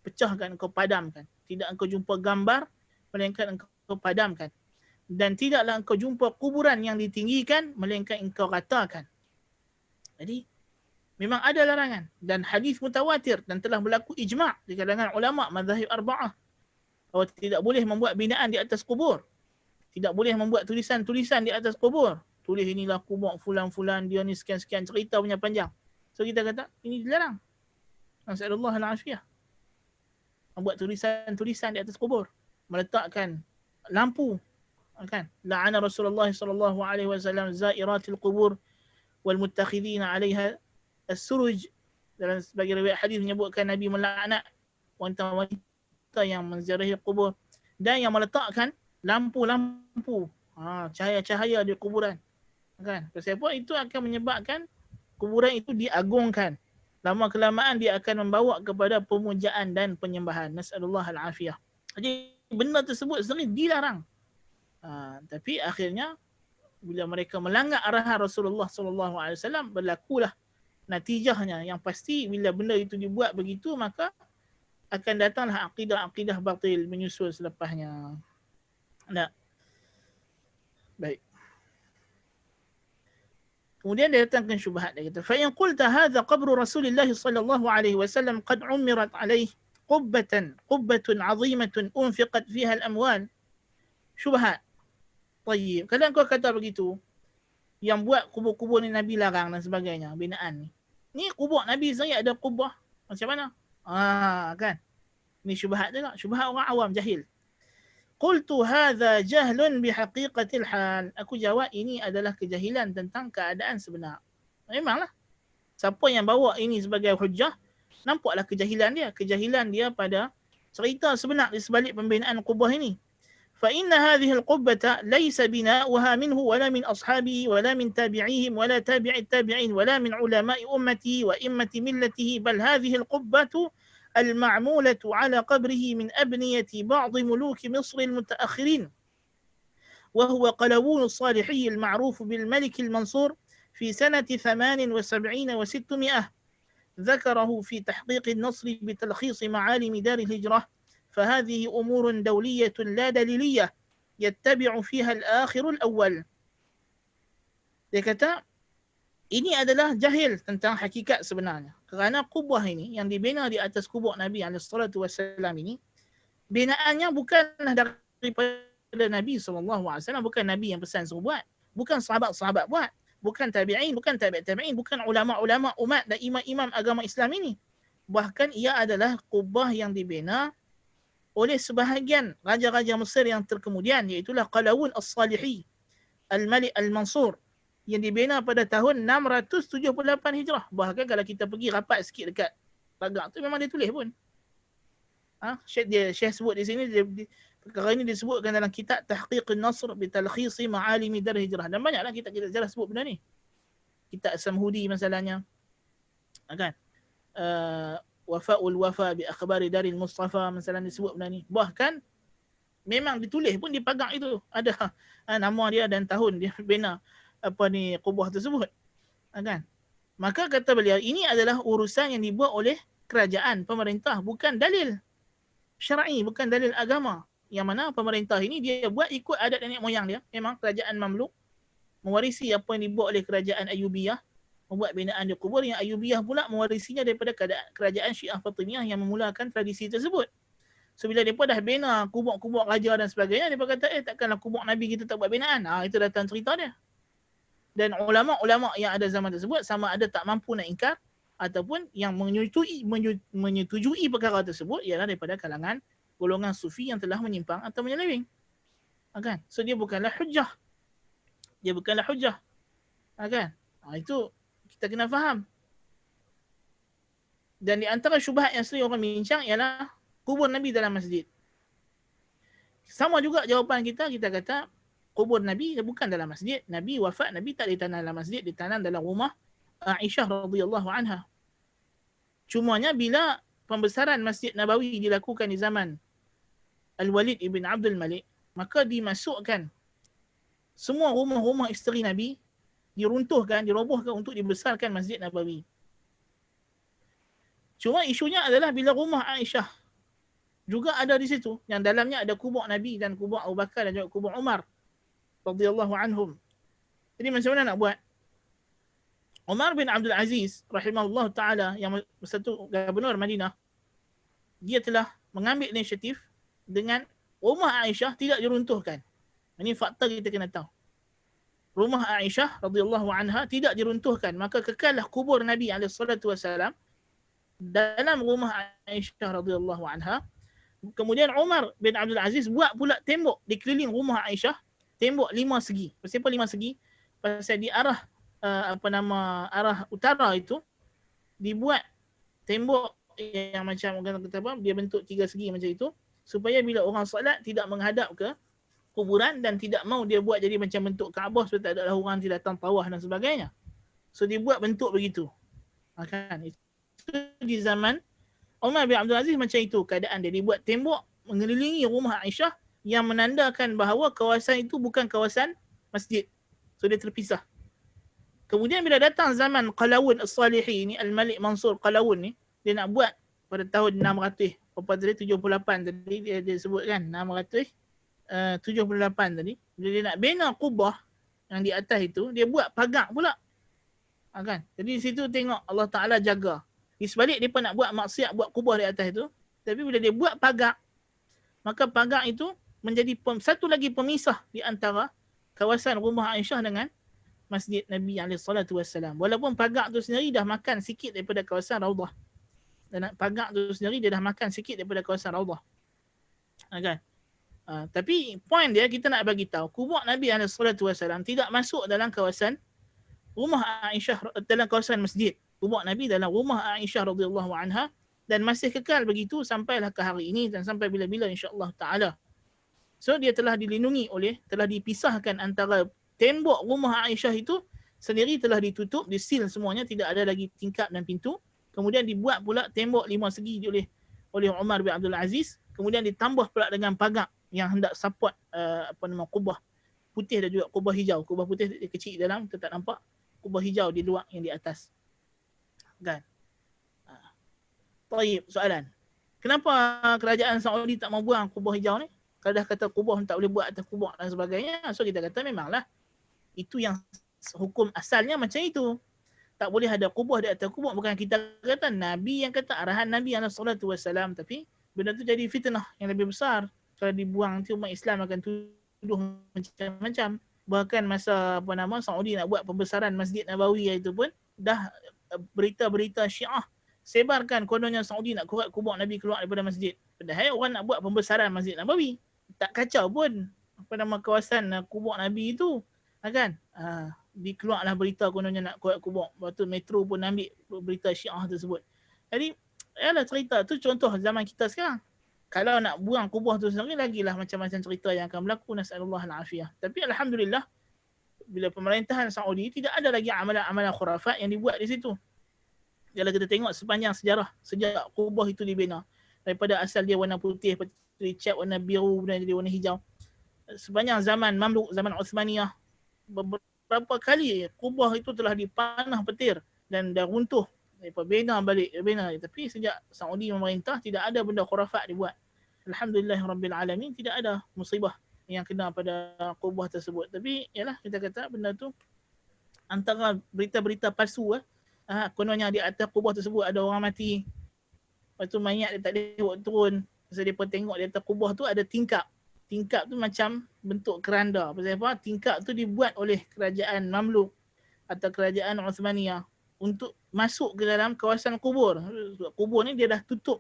pecahkan, engkau padamkan. Tidak engkau jumpa gambar, melainkan engkau padamkan. Dan tidaklah engkau jumpa kuburan yang ditinggikan, melainkan engkau ratakan. Jadi, memang ada larangan. Dan hadis mutawatir dan telah berlaku ijma' di kalangan ulama' mazhab arba'ah bahawa tidak boleh membuat binaan di atas kubur. Tidak boleh membuat tulisan-tulisan di atas kubur. Tulis inilah kubur fulan-fulan, dia ni sekian-sekian, cerita punya panjang. So kita kata, ini dilarang. Nasallallahu al-afiyah. Membuat tulisan-tulisan di atas kubur. Meletakkan lampu. Kan? La'ana Rasulullah SAW zairatil qubur wal muttakhidina 'alaiha as-suruj. Dalam sebagai riwayat hadis menyebutkan Nabi melaknat wanita-wanita yang menziarahi kubur dan yang meletakkan lampu-lampu, cahaya-cahaya di kuburan. Kan? Sebab itu akan menyebabkan kuburan itu diagungkan. Lama kelamaan dia akan membawa kepada pemujaan dan penyembahan. Nasallallahu al-afiyah. Jadi benda tersebut sebenarnya dilarang. Tapi akhirnya bila mereka melanggar arahan Rasulullah SAW, berlakulah natijahnya. Yang pasti bila benda itu dibuat begitu, maka akan datanglah akidah-akidah batil menyusul selepasnya. Nah, baik. Kemudian dia datangkan syubhat, dia kata, fa in qulta hadha qabru Rasulillah sallallahu alaihi wasallam qad umirat alaihi qubbatun 'azimatun unfiqat fiha al-amwal. Syubhat. Tayyib. Kalau kau kata begitu, yang buat kubur-kubur ni Nabi larang dan sebagainya, binaan ni. Ni kubur Nabi sendiri ada kubur. Macam mana? Kan? Ni syubhat dia tak? Syubhat orang awam, jahil. Qultu hadha jahlun bihaqiqatil hal. Aku jawab ini adalah kejahilan tentang keadaan sebenar. Memanglah. Siapa yang bawa ini sebagai hujah, nampaklah kejahilan dia. Kejahilan dia pada cerita sebenar di sebalik pembinaan kubur ini. فإن هذه القبة ليس بناؤها منه ولا من أصحابه ولا من تابعيهم ولا تابع التابعين ولا من علماء أمته وإمة ملته، بل هذه القبة المعمولة على قبره من أبنية بعض ملوك مصر المتأخرين، وهو قلاوون الصالحي المعروف بالملك المنصور في سنة 78 و600. ذكره في تحقيق النصر بتلخيص معالم دار الهجرة. فهذه أمور دولية لا دليلية يتبع فيها الآخر الأول. Dia kata, ini adalah jahil tentang hakikat sebenarnya. Kerana kubah ini yang dibina di atas kubur Nabi SAW ini, binaannya bukanlah daripada Nabi SAW, bukan Nabi yang pesan suruh buat. Bukan sahabat-sahabat buat. Bukan tabi'in, bukan tabi'in, bukan ulama-ulama umat dan imam-imam agama Islam ini. Bahkan ia adalah kubah yang dibina oleh sebahagian raja-raja Mesir yang terkemudian, iaitulah Qalawun As-Salihi Al-Malik Al-Mansur, yang dibina pada tahun 678 Hijrah. Bahkan kalau kita pergi rapat sikit dekat pagar tu, memang dia tulis pun. Syekh sebut di sini, perkara ini disebutkan dalam kitab Tahqiq An-Nasr bi Talkhisi Ma'alimi Dar Hijrah. Dan banyaklah kitab-kitab sejarah sebut benda ni. Kitab Samhudi masalahnya. Kan? Wafa'ul Wafa bi akhbari Daril Mustafa, misalnya disebut benda ni. Bahkan memang ditulis pun di pagar itu ada nama dia dan tahun dia bina kubah tersebut, kan? Maka kata beliau, ini adalah urusan yang dibuat oleh kerajaan, pemerintah, bukan dalil syar'i, bukan dalil agama. Yang mana pemerintah ini dia buat ikut adat nenek moyang dia. Memang kerajaan Mamluk mewarisi apa yang dibuat oleh kerajaan Ayyubiyah, membuat binaan di kubur, yang Ayyubiyah pula mewarisinya daripada kerajaan Syiah Fatimiyah yang memulakan tradisi tersebut. So bila mereka dah bina kubur-kubur raja dan sebagainya, mereka kata takkanlah kubur Nabi kita tak buat binaan. Itu datang cerita dia. Dan ulama-ulama yang ada zaman tersebut sama ada tak mampu nak ingkar ataupun yang menyetujui perkara tersebut ialah daripada kalangan golongan sufi yang telah menyimpang atau menyeleweng. Kan? So dia bukanlah hujah. Dia bukanlah hujah. Kan? Itu kita kena faham. Dan di antara syubhat yang sering orang bincang ialah kubur Nabi dalam masjid. Sama juga jawapan kita kata kubur Nabi bukan dalam masjid. Nabi wafat, Nabi tak ditanam dalam masjid, ditanam dalam rumah Aisyah radhiyallahu anha. Cumanya bila pembesaran Masjid Nabawi dilakukan di zaman Al-Walid ibn Abdul Malik, maka dimasukkan semua rumah-rumah isteri Nabi, diruntuhkan, dirobohkan untuk dibesarkan Masjid Nabawi. Cuma isunya adalah bila rumah Aisyah juga ada di situ, yang dalamnya ada kubur Nabi dan kubur Abu Bakar dan juga kubur Umar radhiyallahu anhum. Jadi macam mana nak buat? Umar bin Abdul Aziz rahimahullah ta'ala yang satu gubernur Madinah, dia telah mengambil inisiatif dengan rumah Aisyah tidak diruntuhkan. Ini fakta kita kena tahu. Rumah Aisyah radhiyallahu anha tidak diruntuhkan, maka kekallah kubur Nabi SAW dalam rumah Aisyah radhiyallahu anha. Kemudian Umar bin Abdul Aziz buat pula tembok di keliling rumah Aisyah, tembok 5 segi. Kenapa 5 segi? Pasal di arah arah utara itu dibuat tembok yang macam orang kata apa, dia bentuk 3 segi macam itu, supaya bila orang solat tidak menghadap ke kuburan dan tidak mau dia buat jadi macam bentuk Kaabah supaya tak ada orang tidak datang tawaf dan sebagainya. So dia buat bentuk begitu. Kan itu di zaman Umar bin Abdul Aziz macam itu keadaan dia. Dia buat tembok mengelilingi rumah Aisyah yang menandakan bahawa kawasan itu bukan kawasan masjid. So dia terpisah. Kemudian bila datang zaman Qalawun As-Salihi ni, Al-Malik Mansur Qalawun ni, dia nak buat pada tahun 600, apa tadi 78 tadi dia sebut kan, 678 tadi. Bila dia nak bina kubah yang di atas itu, dia buat pagar pula. Kan? Jadi di situ tengok Allah Ta'ala jaga. Di sebalik dia pun nak buat maksiat, buat kubah di atas itu, tapi bila dia buat pagar, maka pagar itu menjadi satu lagi pemisah di antara kawasan rumah Aisyah dengan Masjid Nabi SAW. Walaupun pagar tu sendiri dah makan sikit daripada kawasan Raudah. Dan pagar tu sendiri dia dah makan sikit daripada kawasan Raudah. Kan? Tapi poin dia kita nak bagi tahu kubur Nabi SAW tidak masuk dalam kawasan rumah Aisyah, dalam kawasan masjid. Kubur Nabi dalam rumah Aisyah radhiyallahu anha dan masih kekal begitu sampailah ke hari ini dan sampai bila-bila insya-Allah taala. So dia telah dilindungi telah dipisahkan antara tembok rumah Aisyah itu sendiri telah ditutup, disil semuanya, tidak ada lagi tingkap dan pintu. Kemudian dibuat pula tembok 5 segi oleh Umar bin Abdul Aziz. Kemudian ditambah pula dengan pagar yang hendak support kubah putih dan juga kubah hijau. Kubah putih kecil di dalam, kita tak nampak. Kubah hijau di luar yang di atas. Kan? Baik, soalan. Kenapa kerajaan Saudi tak mau buang kubah hijau ni? Kalau dah kata kubah tak boleh buat atas kubah dan sebagainya, so kita kata memanglah itu yang hukum asalnya macam itu. Tak boleh ada kubah di atas kubah. Bukan kita kata Nabi yang kata, arahan Nabi SAW, tapi benda tu jadi fitnah yang lebih besar. Kalau dibuang nanti umat Islam akan tuduh macam-macam. Bahkan masa Saudi nak buat pembesaran Masjid Nabawi itu pun dah berita-berita Syiah sebarkan kononnya Saudi nak korek kubur Nabi keluar daripada masjid. Padahal orang nak buat pembesaran Masjid Nabawi. Tak kacau pun kawasan kubur Nabi itu. Kan? Dikeluarlah berita kononnya nak korek kubur. Lepas tu Metro pun ambil berita Syiah tersebut. Jadi, ialah cerita tu contoh zaman kita sekarang. Kalau nak buang kubur tu sendiri, lagilah macam-macam cerita yang akan berlaku. Nas'alullah al-afiyah. Tapi Alhamdulillah, bila pemerintahan Saudi, tidak ada lagi amalan-amalan khurafat yang dibuat di situ. Kalau kita tengok sepanjang sejarah, sejak kubur itu dibina, daripada asal dia warna putih, lepas tu dicat warna biru, kemudian jadi warna hijau. Sepanjang zaman Mamluk, zaman Uthmaniyah, beberapa kali Kubah itu telah dipanah petir dan dah runtuh. Mereka bina balik, bina. Tapi sejak Saudi memerintah, tidak ada benda khurafat dibuat. Alhamdulillahirrabbilalamin, tidak ada musibah yang kena pada Kubah tersebut. Tapi yalah, kita kata benda tu antara berita-berita palsu. Kononnya di atas Kubah tersebut ada orang mati. Lepas tu mayat dia tak boleh buat turun. Pasal dia pun tengok di atas Kubah tu ada tingkap. Tingkap tu macam bentuk keranda. Pasal apa? Tingkap tu dibuat oleh kerajaan Mamluk atau kerajaan Uthmaniyah untuk masuk ke dalam kawasan kubur. Kubur ni dia dah tutup.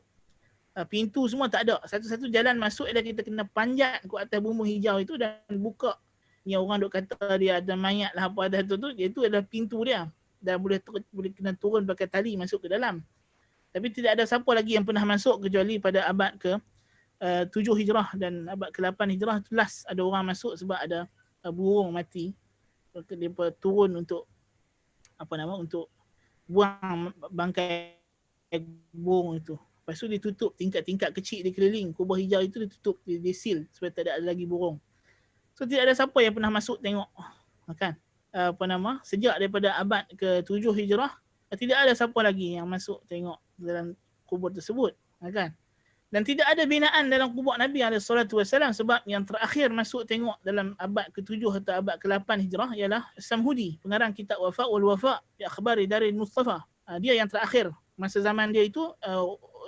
Pintu semua tak ada. Satu-satu jalan masuk ialah kita kena panjat ke atas bumbung hijau itu dan buka. Yang orang duk kata dia ada mayat lah apa ada tu, itu adalah pintu dia. Dan boleh kena turun pakai tali masuk ke dalam. Tapi tidak ada siapa lagi yang pernah masuk kecuali pada abad ke 7 Hijrah dan abad ke-8 Hijrah tu last ada orang masuk sebab ada burung mati. Dia turun untuk untuk buang bangkai burung itu. Lepas tu ditutup tingkat-tingkat kecil di keliling kubah hijau itu, ditutup, di seal supaya tak ada lagi burung. So tidak ada siapa yang pernah masuk tengok, kan? Sejak daripada abad ke-7 Hijrah tidak ada siapa lagi yang masuk tengok dalam kubur tersebut, kan? Dan tidak ada binaan dalam kubur Nabi SAW sebab yang terakhir masuk tengok dalam abad ke-7 atau abad ke-8 Hijrah ialah Samhudi, pengarang kitab Wafa wal Wafa bi akhbari Daril Mustafa. Dia yang terakhir. Masa zaman dia itu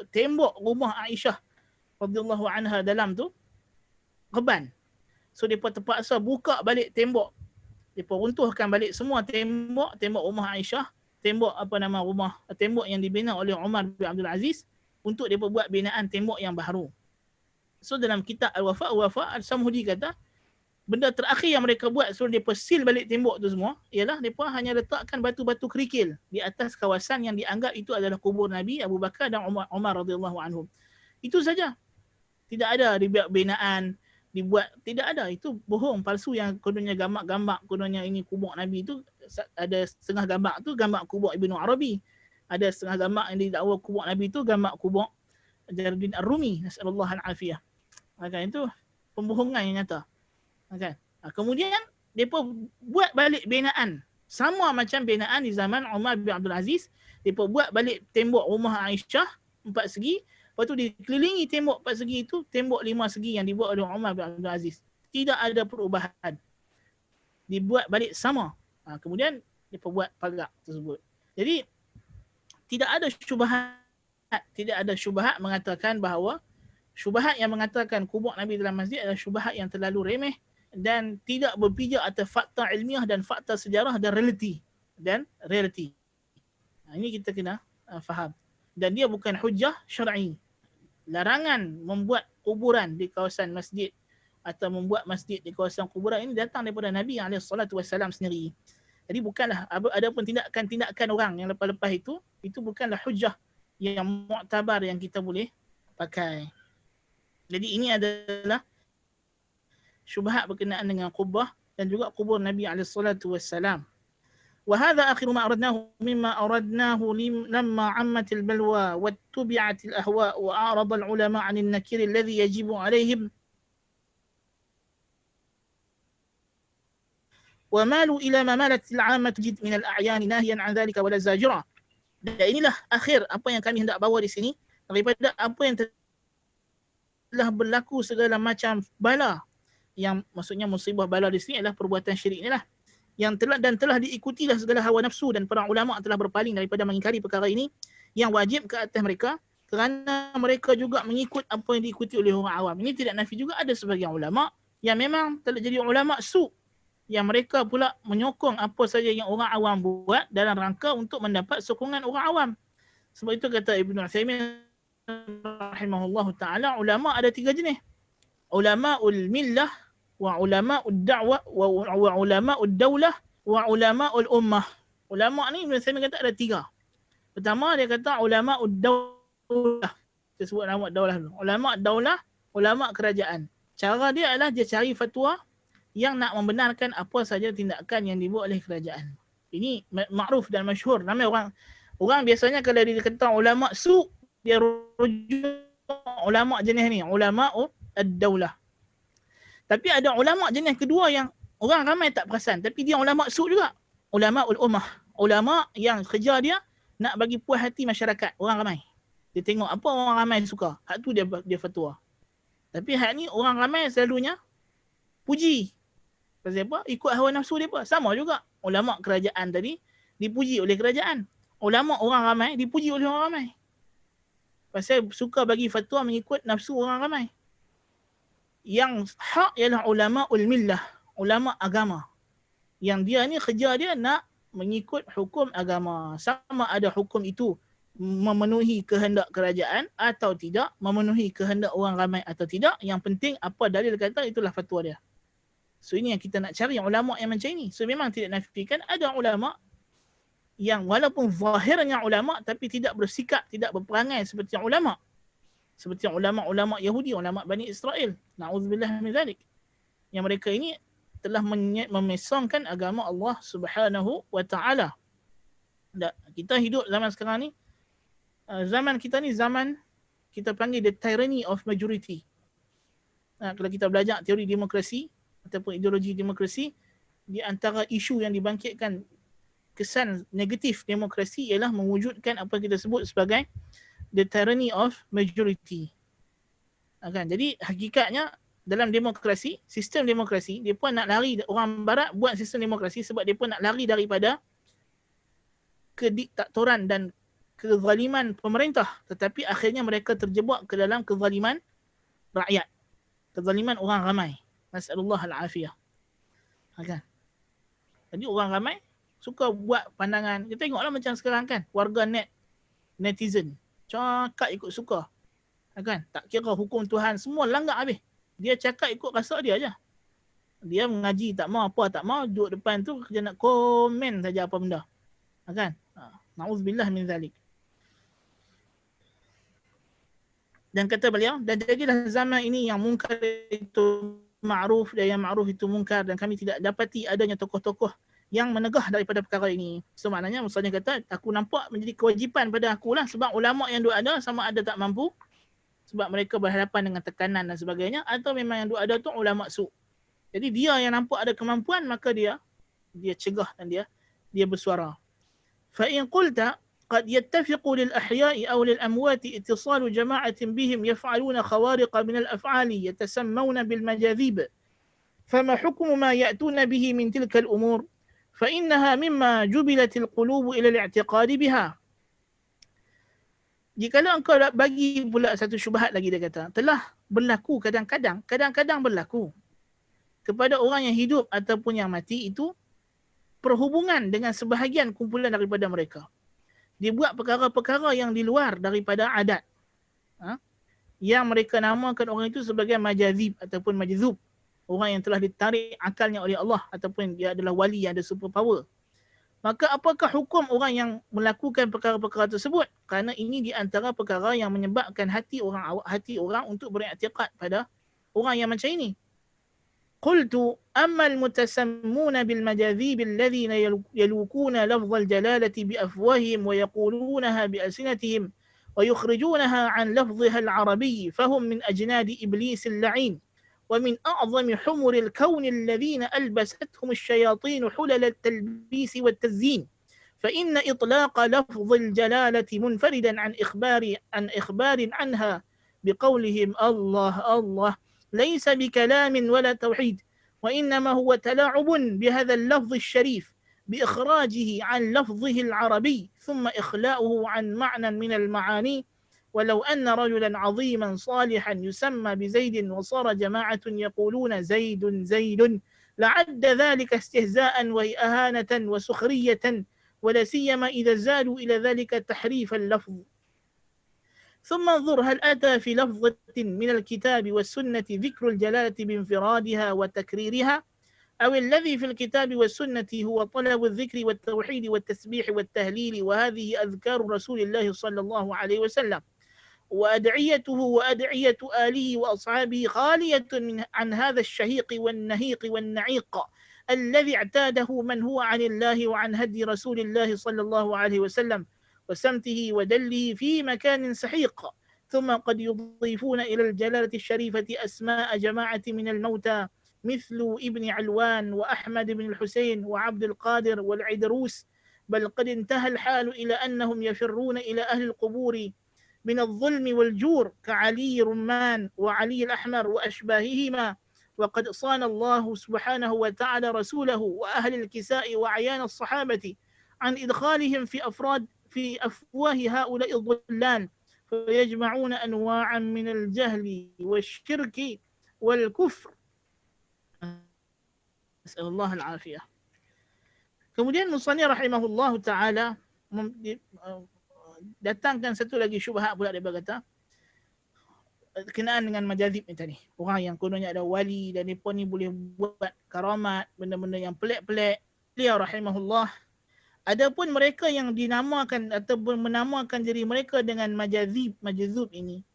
tembok rumah Aisyah radhiyallahu anha dalam tu reban. So depa terpaksa buka balik tembok. Depa runtuhkan balik semua tembok rumah Aisyah, tembok tembok yang dibina oleh Umar bin Abdul Aziz untuk depa buat binaan tembok yang baru. So dalam kitab Al-Wafa Al-Samhudi kata benda terakhir yang mereka buat suruh depa seal balik tembok tu semua ialah depa hanya letakkan batu-batu kerikil di atas kawasan yang dianggap itu adalah kubur Nabi, Abu Bakar dan Umar radhiyallahu anhum. Itu saja. Tidak ada dibuat binaan, tidak ada. Itu bohong, palsu yang kononnya gambar-gambar, kononnya ini kubur Nabi itu ada setengah gambar tu gambar kubur Ibnu Arabi. Ada setengah gambar yang didakwa kubur Nabi itu gambar kubur Jalaluddin Ar-Rumi, nasallallahu al-afiyah. Maka itu pembohongan yang nyata. Okay. Kemudian depa buat balik binaan sama macam binaan di zaman Umar bin Abdul Aziz. Depa buat balik tembok rumah Aisyah 4 segi, lepas tu dikelilingi tembok 4 segi itu tembok 5 segi yang dibuat oleh Umar bin Abdul Aziz. Tidak ada perubahan. Dibuat balik sama. Kemudian depa buat pagar tersebut. Jadi tidak ada syubhat mengatakan bahawa syubhat yang mengatakan kubur Nabi dalam masjid adalah syubhat yang terlalu remeh dan tidak berpijak atas fakta ilmiah dan fakta sejarah dan realiti. Ini kita kena faham. Dan dia bukan hujah syar'i. Larangan membuat kuburan di kawasan masjid atau membuat masjid di kawasan kuburan ini datang daripada Nabi SAW sendiri. Jadi bukanlah ada pun tindakan orang yang lepas-lepas itu bukanlah hujah yang muktabar yang kita boleh pakai. Jadi ini adalah syubhat berkenaan dengan Qubbah dan juga kubur Nabi SAW. وهذا آخر ما أردناه مما أردناه لما عمت البلوى واتبعت الأهواء وأعرض العلماء عن النكير الذي يجب عليهم ومالوا إلى ما مالت العامة جد من الأعيان ناهيا عن ذلك ولا زاجرا. Dan inilah akhir apa yang kami hendak bawa di sini daripada apa yang telah berlaku segala macam bala, yang maksudnya musibah bala di sini adalah perbuatan syirik inilah yang telah diikutilah segala hawa nafsu, dan para ulama telah berpaling daripada mengingkari perkara ini yang wajib ke atas mereka kerana mereka juga mengikut apa yang diikuti oleh orang awam. Ini tidak nafi juga ada sebagian ulama yang memang telah jadi ulama su, yang mereka pula menyokong apa saja yang orang awam buat dalam rangka untuk mendapat sokongan orang awam. Sebab itu kata Ibnu Utsaimin rahimahullahu taala, ulama ada 3 jenis. Ulamaul millah wa ulama'ud da'wah wa ulama'ud daulah wa ulama'ul ummah. Ulama ni Ibn Utsaimin kata ada 3. Pertama dia kata ulama'ud daulah. Kita sebut nama daulah dulu. Ulama' daulah, ulama' kerajaan. Cara dia adalah dia cari fatwa yang nak membenarkan apa saja tindakan yang dibuat oleh kerajaan. Ini makruf dan masyhur. Ramai orang biasanya kalau dia kata ulama' su, dia rujuk ulama jenis ni, ulama ad-daulah. Tapi ada ulama jenis kedua yang orang ramai tak perasan, tapi dia ulama su juga. Ulama ul-ummah. Ulama yang kerja dia nak bagi puas hati masyarakat, orang ramai. Dia tengok apa orang ramai suka, hak tu dia fatwa. Tapi hak ni orang ramai selalunya puji. Pasal apa? Ikut hawa nafsu dia apa? Sama juga. Ulama kerajaan tadi dipuji oleh kerajaan. Ulama orang ramai dipuji oleh orang ramai. Pasal suka bagi fatwa mengikut nafsu orang ramai. Yang hak ialah ulama ul-millah, ulama agama. Yang dia ni kerja dia nak mengikut hukum agama. Sama ada hukum itu memenuhi kehendak kerajaan atau tidak, memenuhi kehendak orang ramai atau tidak. Yang penting apa dalil kata, itulah fatwa dia. So ini yang kita nak cari, ulama yang macam ini. So memang tidak nafikan ada ulama yang walaupun zahirnya ulama tapi tidak bersikap, tidak berperangai seperti ulama. Seperti ulama-ulama Yahudi, ulama Bani Israel. Na'udzubillah min zalik. Yang mereka ini telah memesongkan agama Allah Subhanahu wa taala. Kita hidup zaman sekarang ni, zaman kita ni zaman kita panggil the tyranny of majority. Kalau kita belajar teori demokrasi ataupun ideologi demokrasi, di antara isu yang dibangkitkan kesan negatif demokrasi ialah mewujudkan apa yang kita sebut sebagai the tyranny of majority. Jadi hakikatnya dalam demokrasi, sistem demokrasi, dia pun nak lari, orang barat buat sistem demokrasi sebab dia pun nak lari daripada kediktatoran dan kezaliman pemerintah, tetapi akhirnya mereka terjebak ke dalam kezaliman rakyat, kezaliman orang ramai. Nasallallahu al-afiyah. Jadi orang ramai suka buat pandangan. Kita tengoklah macam sekarang kan, warga netizen cakap ikut suka. Tak kira hukum Tuhan, semua langgar habis. Dia cakap ikut rasa dia aja. Dia mengaji tak mau, apa tak mau, duduk depan tu kerja nak komen saja apa benda. Na'udzubillah min zalik. Dan kata beliau, dan jadilah zaman ini yang mungkar itu ma'ruf dan yang ma'ruf itu mungkar, dan kami tidak dapati adanya tokoh-tokoh yang menegah daripada perkara ini. So maknanya Musanya kata, aku nampak menjadi kewajipan pada aku lah, sebab ulama yang duk ada sama ada tak mampu, sebab mereka berhadapan dengan tekanan dan sebagainya, atau memang yang duk ada tu ulama su. Jadi dia yang nampak ada kemampuan, maka dia cegah dan dia bersuara. Fa in qulta قد يتفق للأحياء أو للأموات اتصال جماعة بهم يفعلون خوارق من الأفعال يتسمون بالمجاذيب فما حكم ما يأتون به من تلك الأمور فإنها مما جبلت القلوب إلى الاعتقاد بها. Jikalau engkau bagi pula satu syubhat lagi, dia kata, telah berlaku kadang-kadang berlaku kepada orang yang hidup ataupun yang mati itu perhubungan dengan sebahagian kumpulan daripada mereka. Dia buat perkara-perkara yang di luar daripada adat. Yang mereka namakan orang itu sebagai majazib ataupun majzub. Orang yang telah ditarik akalnya oleh Allah ataupun dia adalah wali yang ada super power. Maka apakah hukum orang yang melakukan perkara-perkara tersebut? Kerana ini di antara perkara yang menyebabkan hati orang untuk beriktikad pada orang yang macam ini. قلت أما المتسمون بالمجاذيب الذين يلوكون لفظ الجلالة بأفواههم ويقولونها بألسنتهم ويخرجونها عن لفظها العربي فهم من أجناد إبليس اللعين ومن أعظم حمر الكون الذين ألبستهم الشياطين حلل التلبيس والتزيين فإن إطلاق لفظ الجلالة منفردا عن إخبار عنها بقولهم الله الله ليس بكلام ولا توحيد وإنما هو تلاعب بهذا اللفظ الشريف بإخراجه عن لفظه العربي ثم إخلاؤه عن معنى من المعاني ولو أن رجلا عظيما صالحا يسمى بزيد وصار جماعة يقولون زيد زيد لعد ذلك استهزاء وإهانة وسخرية ولا سيما إذا زادوا إلى ذلك تحريف اللفظ. ثم انظر هل أتى في لفظة من الكتاب والسنة ذكر الجلالة بانفرادها وتكريرها أو الذي في الكتاب والسنة هو طلب الذكر والتوحيد والتسبيح والتهليل وهذه أذكار رسول الله صلى الله عليه وسلم وأدعيته وأدعية آله وأصحابه خالية عن هذا الشهيق والنهيق والنعيق الذي اعتاده من هو عن الله وعن هدي رسول الله صلى الله عليه وسلم وسمته ودله في مكان سحيق ثم قد يضيفون إلى الجلالة الشريفة أسماء جماعة من الموتى مثل ابن علوان وأحمد بن الحسين وعبد القادر والعدروس، بل قد انتهى الحال إلى أنهم يفرون إلى أهل القبور من الظلم والجور كعلي رمان وعلي الأحمر وأشباههما. وقد صان الله سبحانه وتعالى رسوله وأهل الكساء وأعيان الصحابة عن إدخالهم في أفواه هؤلاء الضلال، فيجمعون أنواعا من الجهل والشرك والكفر. نسأل الله العافية. Kemudian Musannif rahimahullah ta'ala datangkan satu lagi syubhat pula, dia berkata kenaan dengan majazib ni tadi. Orang yang kononnya ada wali dan mereka ni boleh buat karamat, benda-benda yang pelik-pelik. Beliau rahimahullah, adapun mereka yang dinamakan ataupun menamakan diri mereka dengan majazub ini,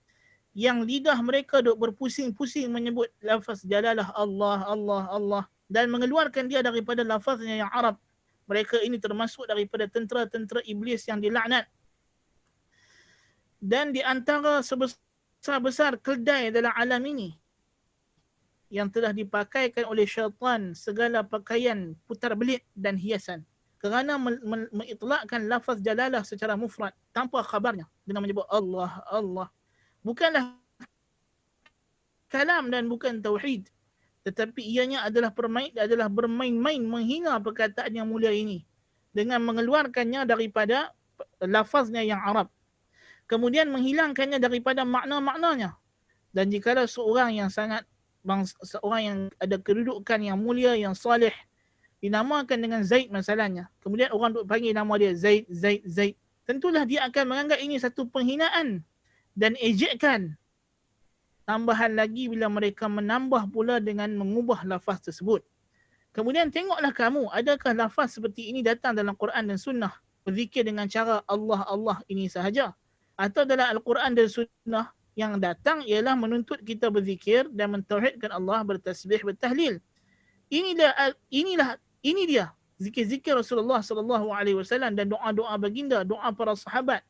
yang lidah mereka duk berpusing-pusing menyebut lafaz jalalah Allah, Allah, Allah dan mengeluarkan dia daripada lafaznya yang Arab. Mereka ini termasuk daripada tentera-tentera iblis yang dilaknat. Dan di antara sebesar keldai dalam alam ini yang telah dipakaikan oleh syaitan segala pakaian putar belit dan hiasan kerana mengitlakkan lafaz jalalah secara mufrad tanpa khabarnya dengan menyebut Allah, Allah. Bukanlah kalam dan bukan tauhid, tetapi ianya adalah bermain-main menghina perkataan yang mulia ini dengan mengeluarkannya daripada lafaznya yang Arab, kemudian menghilangkannya daripada makna-maknanya. Dan jikalau seorang yang ada kedudukan yang mulia, yang salih, dinamakan dengan Zaid masalahnya, kemudian orang duk panggil nama dia Zaid, Zaid, Zaid, tentulah dia akan menganggap ini satu penghinaan dan ejekan. Tambahan lagi bila mereka menambah pula dengan mengubah lafaz tersebut. Kemudian tengoklah kamu, adakah lafaz seperti ini datang dalam Quran dan Sunnah, berzikir dengan cara Allah, Allah ini sahaja? Atau dalam Al-Quran dan Sunnah yang datang ialah menuntut kita berzikir dan mentauhidkan Allah, bertasbih, bertahlil. Ini dia zikir-zikir Rasulullah SAW dan doa-doa baginda, doa para sahabat.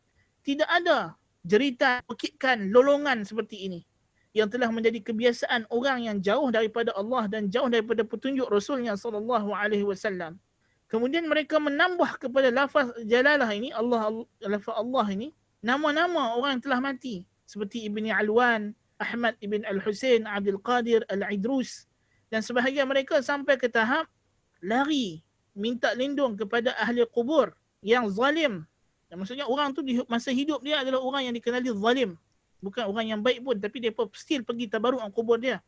Tidak ada jeritan, bukitkan, lolongan seperti ini yang telah menjadi kebiasaan orang yang jauh daripada Allah dan jauh daripada petunjuk Rasulnya SAW. Kemudian mereka menambah kepada lafaz jalalah ini, lafaz Allah ini, nama-nama orang yang telah mati seperti Ibn Alwan, Ahmad Ibn Al-Husain, Abdul Qadir, Al-Idrus, dan sebahagian mereka sampai ke tahap lari minta lindung kepada ahli kubur yang zalim. Dan maksudnya orang tu di masa hidup dia adalah orang yang dikenali zalim, bukan orang yang baik pun, tapi dia still pergi tabaruk dengan kubur dia,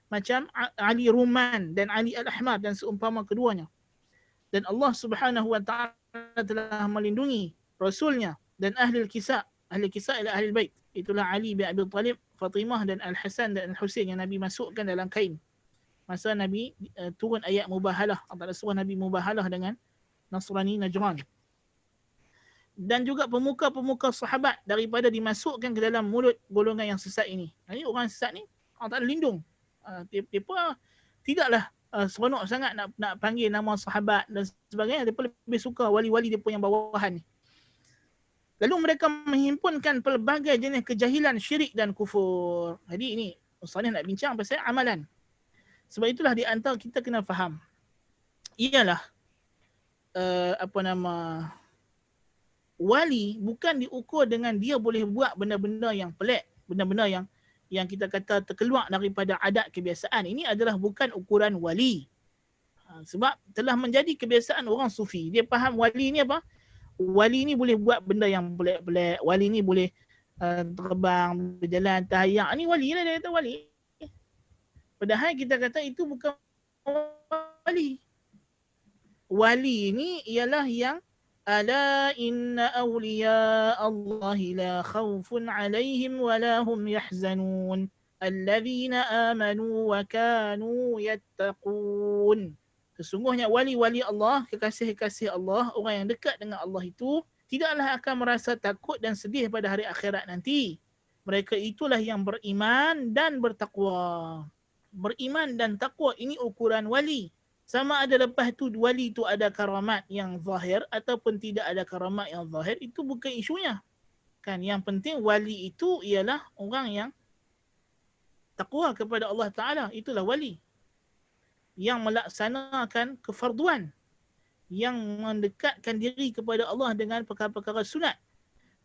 macam Ali Ruman dan Ali Al-Ahmar dan seumpama keduanya. Dan Allah Subhanahu wa ta'ala telah melindungi Rasulnya dan ahli kisah. Ahli kisah ialah ahli bait, itulah Ali bin Abi Talib, Fatimah dan Al-Hasan dan Al-Husain yang Nabi masukkan dalam kain masa Nabi turun ayat mubahalah, antara surah Nabi mubahalah dengan Nasrani Najran. Dan juga pemuka-pemuka sahabat daripada dimasukkan ke dalam mulut golongan yang sesat ini. Jadi orang sesat ni Allah Ta'ala lindung. Mereka tidaklah seronok sangat nak panggil nama sahabat dan sebagainya. Mereka lebih suka wali-wali mereka yang bawahan ni. Lalu mereka menghimpunkan pelbagai jenis kejahilan, syirik dan kufur. Jadi ini Ustaz nak bincang pasal amalan. Sebab itulah di antara kita kena faham, ialah wali bukan diukur dengan dia boleh buat benda-benda yang pelik, benda-benda yang kita kata terkeluar daripada adat kebiasaan. Ini adalah bukan ukuran wali. Sebab telah menjadi kebiasaan orang sufi. Dia faham wali ni apa? Wali ni boleh buat benda yang pelik-pelik. Wali ni boleh terbang, berjalan, tahayyak. Ni wali lah, dia kata wali. Padahal kita kata itu bukan wali. Wali ni ialah yang ala inna awliya Allah la khawfun alaihim wa la hum yahzanun alladhina amanu wa kanu yattaqun. Sesungguhnya wali-wali Allah, kekasih-kekasih Allah, orang yang dekat dengan Allah itu tidaklah akan merasa takut dan sedih pada hari akhirat nanti. Mereka itulah yang beriman dan bertakwa. Beriman dan takwa ini ukuran wali. Sama ada lepas tu wali tu ada karamat yang zahir ataupun tidak ada karamat yang zahir, itu bukan isunya. Kan yang penting wali itu ialah orang yang takwa kepada Allah Taala, itulah wali. Yang melaksanakan kefarduan, yang mendekatkan diri kepada Allah dengan perkara-perkara sunat,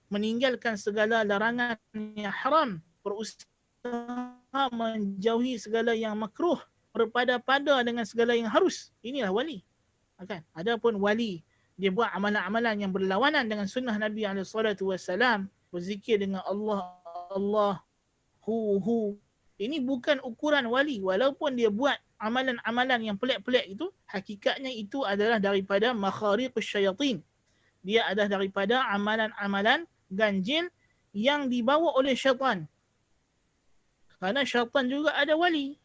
meninggalkan segala larangan yang haram, berusaha menjauhi segala yang makruh, berpada-pada dengan segala yang harus. Inilah wali. Kan? Adapun wali dia buat amalan-amalan yang berlawanan dengan sunnah Nabi SAW, berzikir dengan Allah, Allah, hu. Ini bukan ukuran wali. Walaupun dia buat amalan-amalan yang pelik-pelik itu, hakikatnya itu adalah daripada makhariqus syaitan. Dia adalah daripada amalan-amalan ganjil yang dibawa oleh syaitan. Kerana syaitan juga ada wali.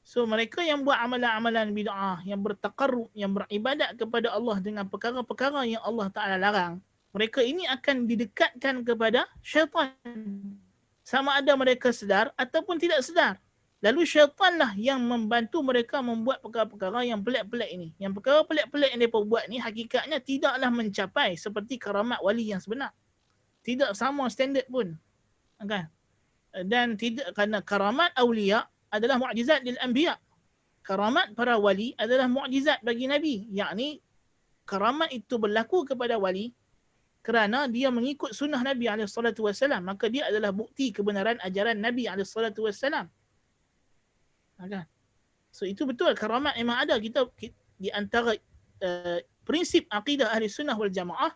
So mereka yang buat amalan-amalan bid'ah, yang bertaqarrub, yang beribadat kepada Allah dengan perkara-perkara yang Allah Ta'ala larang, mereka ini akan didekatkan kepada syaitan. Sama ada mereka sedar ataupun tidak sedar. Lalu syaitanlah yang membantu mereka membuat perkara-perkara yang pelik-pelik ini. Yang perkara pelik-pelik yang mereka buat ni hakikatnya tidaklah mencapai seperti karamat wali yang sebenar. Tidak sama standard pun. Okay? Dan tidak, kerana karamat awliya adalah mu'jizat lil anbiya. Karamat para wali adalah mu'jizat bagi Nabi. Yakni karamat itu berlaku kepada wali kerana dia mengikut sunnah Nabi SAW. Maka dia adalah bukti kebenaran ajaran Nabi SAW. Okay. So itu betul, karamat memang ada. Kita di antara prinsip akidah ahli sunnah wal jamaah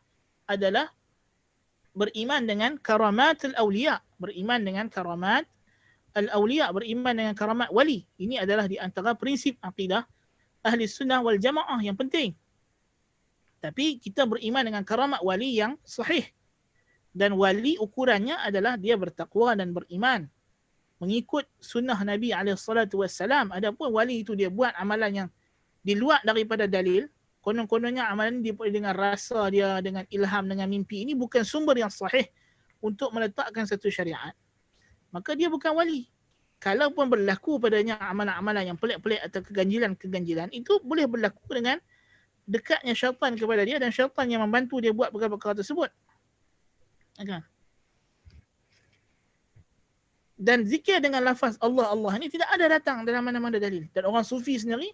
adalah beriman dengan karamat al-awliya. Beriman dengan karamat al-awliya, beriman dengan karamat wali. Ini adalah di antara prinsip akidah ahli sunnah wal jamaah yang penting. Tapi kita beriman dengan karamat wali yang sahih. Dan wali ukurannya adalah dia bertakwa dan beriman, mengikut sunnah Nabi SAW. Adapun wali itu dia buat amalan yang di luar daripada dalil, konon-kononnya amalan dia dengan rasa dia, dengan ilham, dengan mimpi. Ini bukan sumber yang sahih untuk meletakkan satu syariat. Maka dia bukan wali. Kalaupun berlaku padanya amalan-amalan yang pelik-pelik atau keganjilan-keganjilan, itu boleh berlaku dengan dekatnya syaitan kepada dia dan syaitan yang membantu dia buat perkara-perkara tersebut. Okay. Dan zikir dengan lafaz Allah, Allah ni tidak ada datang dalam mana-mana dalil. Dan orang sufi sendiri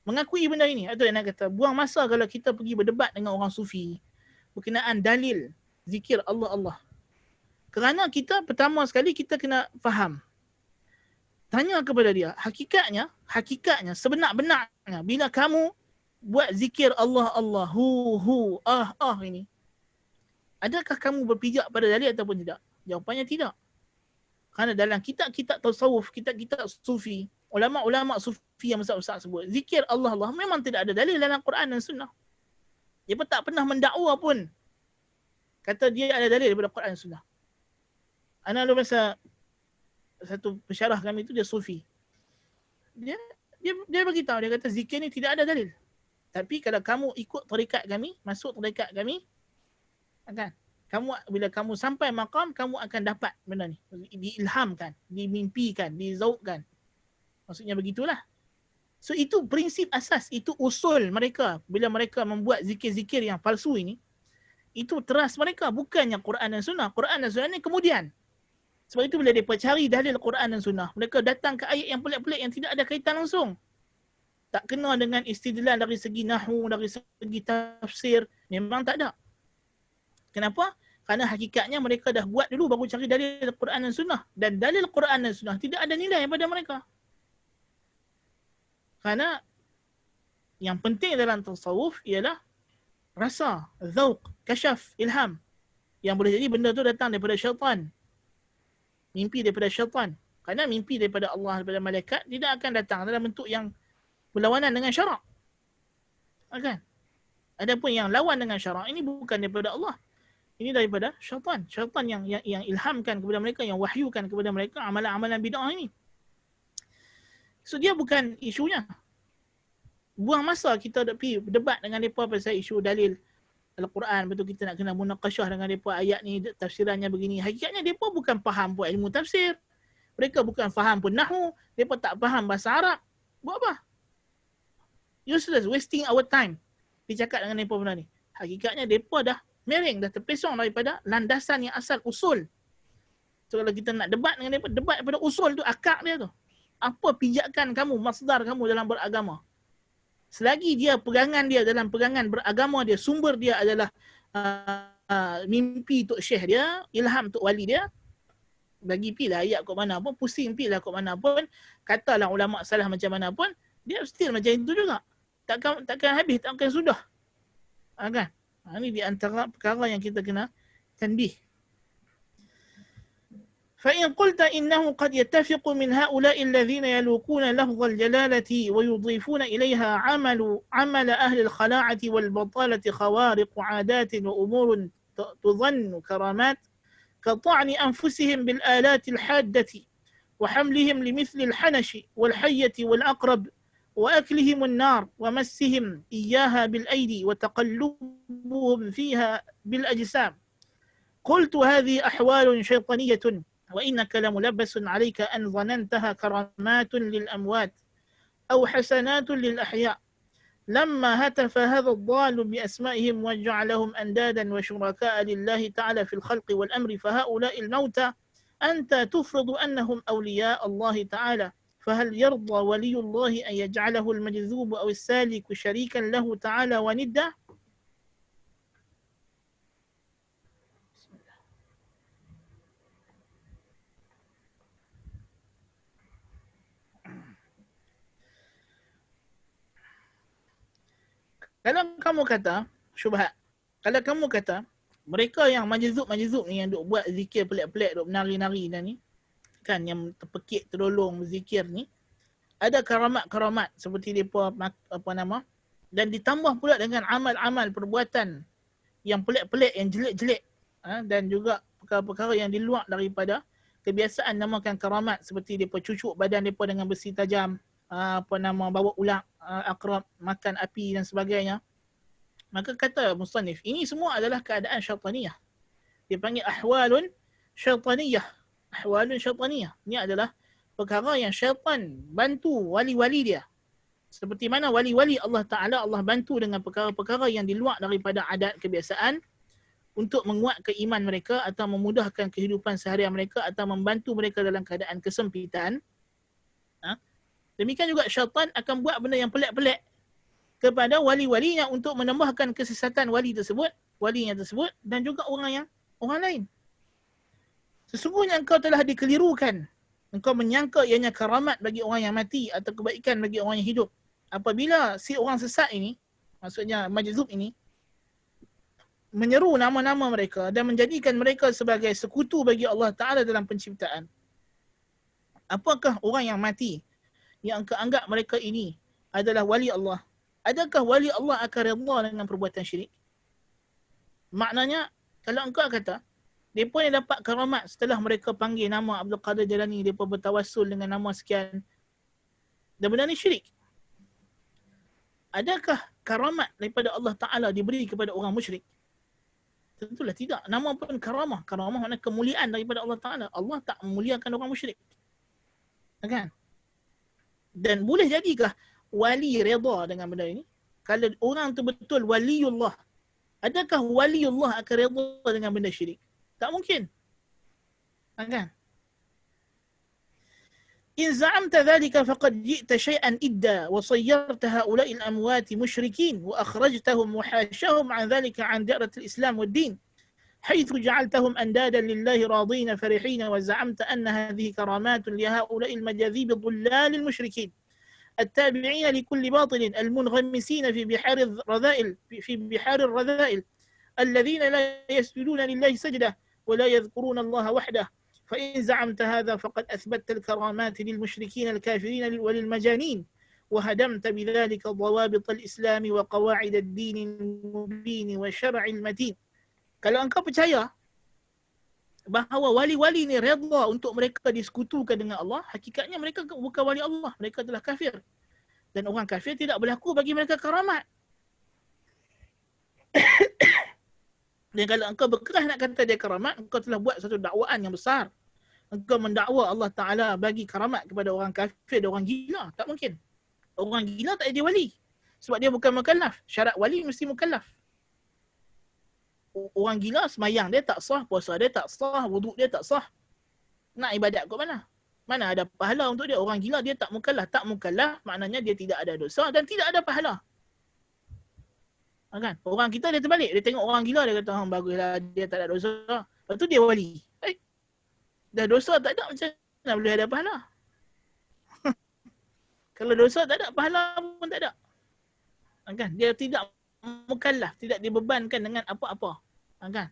mengakui benda ini. Atau yang nak kata, buang masa kalau kita pergi berdebat dengan orang sufi berkenaan dalil zikir Allah, Allah. Kerana kita pertama sekali kita kena faham. Tanya kepada dia, hakikatnya sebenar-benarnya bila kamu buat zikir Allah, Allah, hu, ini, adakah kamu berpijak pada dalil ataupun tidak? Jawapannya tidak. Kerana dalam kitab-kitab tasawuf, kitab-kitab sufi, ulama-ulama sufi yang besar-besar sebut, zikir Allah, Allah memang tidak ada dalil dalam Quran dan Sunnah. Dia pun tak pernah mendakwa pun kata dia ada dalil daripada Quran dan Sunnah. Ana lu masa satu pensyarah kami tu dia sufi. Dia beritahu, dia kata zikir ni tidak ada dalil. Tapi kalau kamu ikut tarikat kami, masuk tarikat kami, kan? Bila kamu sampai maqam, kamu akan dapat benda ni. Diilhamkan, dimimpikan, dizaukkan. Maksudnya begitulah. So itu prinsip asas, itu usul mereka. Bila mereka membuat zikir-zikir yang palsu ini, itu teras mereka. Bukannya Quran dan Sunnah. Quran dan Sunnah ni kemudian. Sebab itu bila mereka cari dalil Quran dan Sunnah, mereka datang ke ayat yang pelik-pelik yang tidak ada kaitan langsung. Tak kena dengan istidlal dari segi nahwu, dari segi tafsir. Memang tak ada. Kenapa? Kerana hakikatnya mereka dah buat dulu baru cari dalil Quran dan Sunnah. Dan dalil Quran dan Sunnah tidak ada nilai pada mereka. Kerana yang penting dalam tasawuf ialah rasa, zauq, kasyaf, ilham. Yang boleh jadi benda tu datang daripada syaitan. Mimpi daripada syaitan. Kerana mimpi daripada Allah, daripada malaikat tidak akan datang dalam bentuk yang berlawanan dengan syarak. Kan? Adapun yang lawan dengan syarak ini bukan daripada Allah. Ini daripada syaitan. Syaitan yang ilhamkan kepada mereka, yang wahyukan kepada mereka amalan-amalan bid'ah ini. So dia bukan isunya. Buang masa kita pergi berdebat dengan mereka pasal isu dalil Al-Quran. Betul kita nak kena munaqasyah dengan mereka ayat ni, tafsirannya begini. Hakikatnya mereka bukan faham pun ilmu tafsir. Mereka bukan faham pun nahwu. Mereka tak faham bahasa Arab. Buat apa? Useless, wasting our time. Dia cakap dengan mereka benda ni. Hakikatnya mereka dah miring, dah terpesong daripada landasan yang asal usul. So kalau kita nak debat dengan dia, debat daripada usul tu, akar dia tu. Apa pijakan kamu, masdar kamu dalam beragama? Selagi dia pegangan dia dalam pegangan beragama dia, sumber dia adalah mimpi tok syekh dia, ilham tok wali dia, bagi pilah ayat kot mana pun, pusing pilah kot mana pun, katalah ulama salah macam mana pun, dia still macam itu juga. Takkan habis, takkan sudah. Kan? Ini di antara perkara yang kita kena tanbih. فإن قلت إنه قد يتفق من هؤلاء الذين يلوكون لفظ الجلالة ويضيفون إليها عمل أهل الخلاعة والبطالة خوارق عادات وأمور تظن كرامات كطعن أنفسهم بالآلات الحادة وحملهم لمثل الحنش والحية والأقرب وأكلهم النار ومسهم إياها بالأيدي وتقلبهم فيها بالأجسام. قلت هذه أحوال شيطانية وإنك لملبس عليك أن ظننتها كرامات للأموات أو حسنات للأحياء. لما هتف هذا الضال بأسمائهم وجعلهم أندادا وشركاء لله تعالى في الخلق والأمر فهؤلاء الموتى أنت تفرض أنهم أولياء الله تعالى، فهل يرضى ولي الله أن يجعله المجذوب أو السالك شريكا له تعالى وندا؟ Kalau kamu kata, syubhat, kalau kamu kata, mereka yang majzub ni yang duk buat zikir pelik-pelik, duk menari-nari dan ni, kan, yang terpekik, terlolong berzikir ni, ada karamat-karamat seperti mereka, apa nama, dan ditambah pula dengan amal-amal perbuatan yang pelik-pelik, yang jelek-jelek, dan juga perkara-perkara yang di luar daripada kebiasaan namakan karamat, seperti mereka cucuk badan mereka dengan besi tajam, bawa ular, akrab, makan api dan sebagainya. Maka kata musannif, ini semua adalah keadaan syaitaniyah. Dia panggil ahwalun syaitaniyah. Ahwalun syaitaniyah. Ini adalah perkara yang syaitan bantu wali-wali dia. Seperti mana wali-wali Allah Ta'ala, Allah bantu dengan perkara-perkara yang di luar daripada adat kebiasaan untuk menguatkan iman mereka atau memudahkan kehidupan seharian mereka atau membantu mereka dalam keadaan kesempitan. Demikian juga syaitan akan buat benda yang pelik-pelik kepada wali-walinya untuk menambahkan kesesatan walinya tersebut dan juga orang lain. Sesungguhnya engkau telah dikelirukan. Engkau menyangka ianya karamat bagi orang yang mati atau kebaikan bagi orang yang hidup. Apabila si orang sesat ini, maksudnya majzub ini, menyeru nama-nama mereka dan menjadikan mereka sebagai sekutu bagi Allah Ta'ala dalam penciptaan. Apakah orang yang mati yang engkau anggap mereka ini adalah wali Allah? Adakah wali Allah akan redha dengan perbuatan syirik? Maknanya, kalau engkau kata, mereka yang dapat karamat setelah mereka panggil nama Abdul Qadir Jalani, mereka bertawassul dengan nama sekian, dan benda ni syirik. Adakah karamat daripada Allah Ta'ala diberi kepada orang musyrik? Tentulah tidak. Nama pun karamah. Karamah makna kemuliaan daripada Allah Ta'ala. Allah tak memuliakan orang musyrik. Kan? Dan boleh jadikah wali redha dengan benda ini? Kalau orang tu betul waliullah, adakah waliullah akan redha dengan benda syirik? Tak mungkin. Kan? إن زعمت ذلك فقد جئت شيئا إدا وصيرت هؤلاء الأموات مشركين وأخرجتهم وحاشهم عن ذلك عن دائرة الإسلام والدين حيث جعلتهم أندادا لله راضين فرحين وزعمت أن هذه كرامات لهؤلاء المجاذيب الضلال المشركين التابعين لكل باطل المنغمسين في بحار الرذائل الذين لا يسجدون لله سجدة ولا يذكرون الله وحده. فإن زعمت هذا فقد أثبتت الكرامات للمشركين الكافرين وللمجانين وهدمت بذلك ضوابط الإسلام وقواعد الدين المبين والشرع المتين. Kalau engkau percaya bahawa wali-wali ni redha untuk mereka disekutukan dengan Allah, hakikatnya mereka bukan wali Allah, mereka telah kafir. Dan orang kafir tidak berlaku bagi mereka karamat. Dan kalau engkau berkeras nak kata dia karamat, engkau telah buat satu dakwaan yang besar. Engkau mendakwa Allah Ta'ala bagi karamat kepada orang kafir dan orang gila. Tak mungkin. Orang gila tak jadi wali. Sebab dia bukan mukallaf. Syarat wali mesti mukallaf. Orang gila semayang dia tak sah, puasa dia tak sah, wuduk dia tak sah. Nak ibadat kat mana? Mana ada pahala untuk dia? Orang gila dia tak mukallaf. Tak mukallaf maknanya dia tidak ada dosa dan tidak ada pahala. Kan? Orang kita dia terbalik. Dia tengok orang gila dia kata, baguslah dia tak ada dosa. Lepas tu dia wali. Dah dosa tak ada, macam mana boleh ada pahala? Kalau dosa tak ada, pahala pun tak ada. Kan? Dia tidak mukallaf, tidak dibebankan dengan apa-apa. Kan?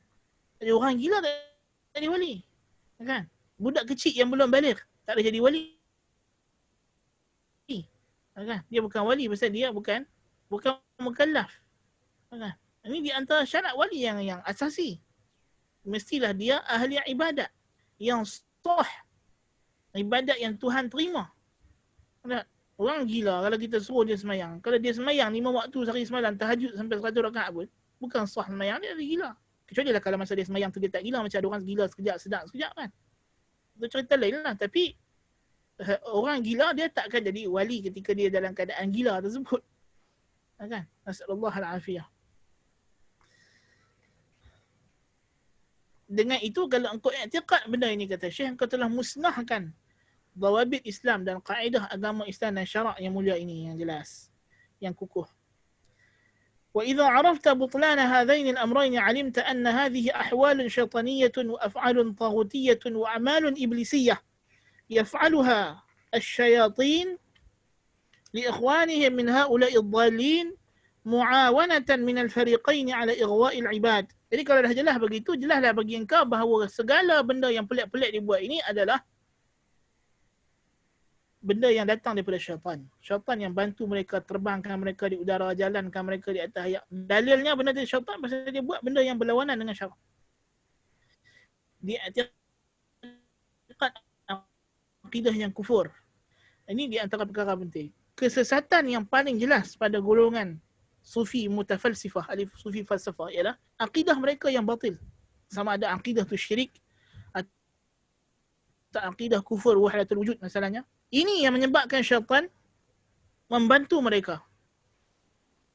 Jadi orang gila tak jadi wali. Kan? Budak kecil yang belum balik tak boleh jadi wali. Kan? Dia bukan wali pasal dia bukan mukallaf. Kan? Ini di antara syarat wali yang asasi. Mestilah dia ahli ibadat yang sah, ibadat yang Tuhan terima. Kan? Orang gila kalau kita suruh dia semayang, kalau dia semayang 5 waktu sehari semalam, tahajud sampai 100 rakaat pun, bukan sah semayang dia gila. Kecuali lah kalau masa dia semayang tu dia tak gila, macam ada orang gila sekejap sedap sekejap kan. Itu cerita lain lah. Tapi orang gila dia takkan jadi wali ketika dia dalam keadaan gila tersebut. Kan? Nasallallahu al-afiyah. Dengan itu kalau engkau i'tiqad benda ini, kata Syekh, engkau telah musnahkan dawabit Islam dan kaedah agama Islam dan syarak yang mulia ini, yang jelas, yang kukuh. وإذا عرفت بطلان هذين الأمرين علمت أن هذه أحوال شيطانية وأفعال طاغوتية وأعمال إبليسية يفعلها الشياطين لإخوانهم من هؤلاء الضالين معاونة من الفريقين على إغواء العباد. Jadi kalau dah jelas begitu, jelaslah bagi engkau bahawa segala benda yang pelik-pelik dibuat ini adalah benda yang datang daripada syaitan. Syaitan yang bantu mereka, terbangkan mereka di udara, jalankan mereka di atas hayat. Dalilnya benda dari syaitan pasal dia buat benda yang berlawanan dengan syarak. Dia i'tiqad akidah yang kufur. Ini di antara perkara penting. Kesesatan yang paling jelas pada golongan sufi mutafalsifah, alif sufi falsafah, ialah akidah mereka yang batil. Sama ada akidah tu syirik atau akidah kufur wahdatul wujud masalahnya. Ini yang menyebabkan syaitan membantu mereka.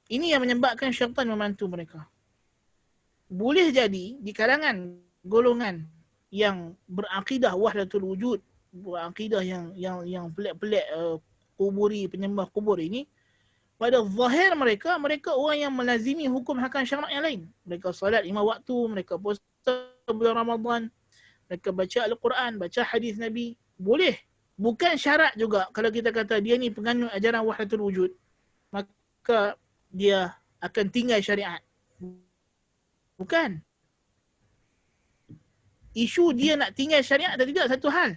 Ini yang menyebabkan syaitan membantu mereka. Boleh jadi di kalangan golongan yang berakidah wahdatul wujud, berakidah yang pelik-pelik, kuburi, penyembah kubur ini, pada zahir mereka orang yang melazimi hukum hakam syarak yang lain. Mereka salat 5 waktu, mereka puasa bulan Ramadan, mereka baca Al-Quran, baca hadis Nabi. Boleh. Bukan syarat juga kalau kita kata dia ni penganut ajaran wahdatul wujud, maka dia akan tinggal syariat. Bukan. Isu dia nak tinggal syariat atau tidak satu hal.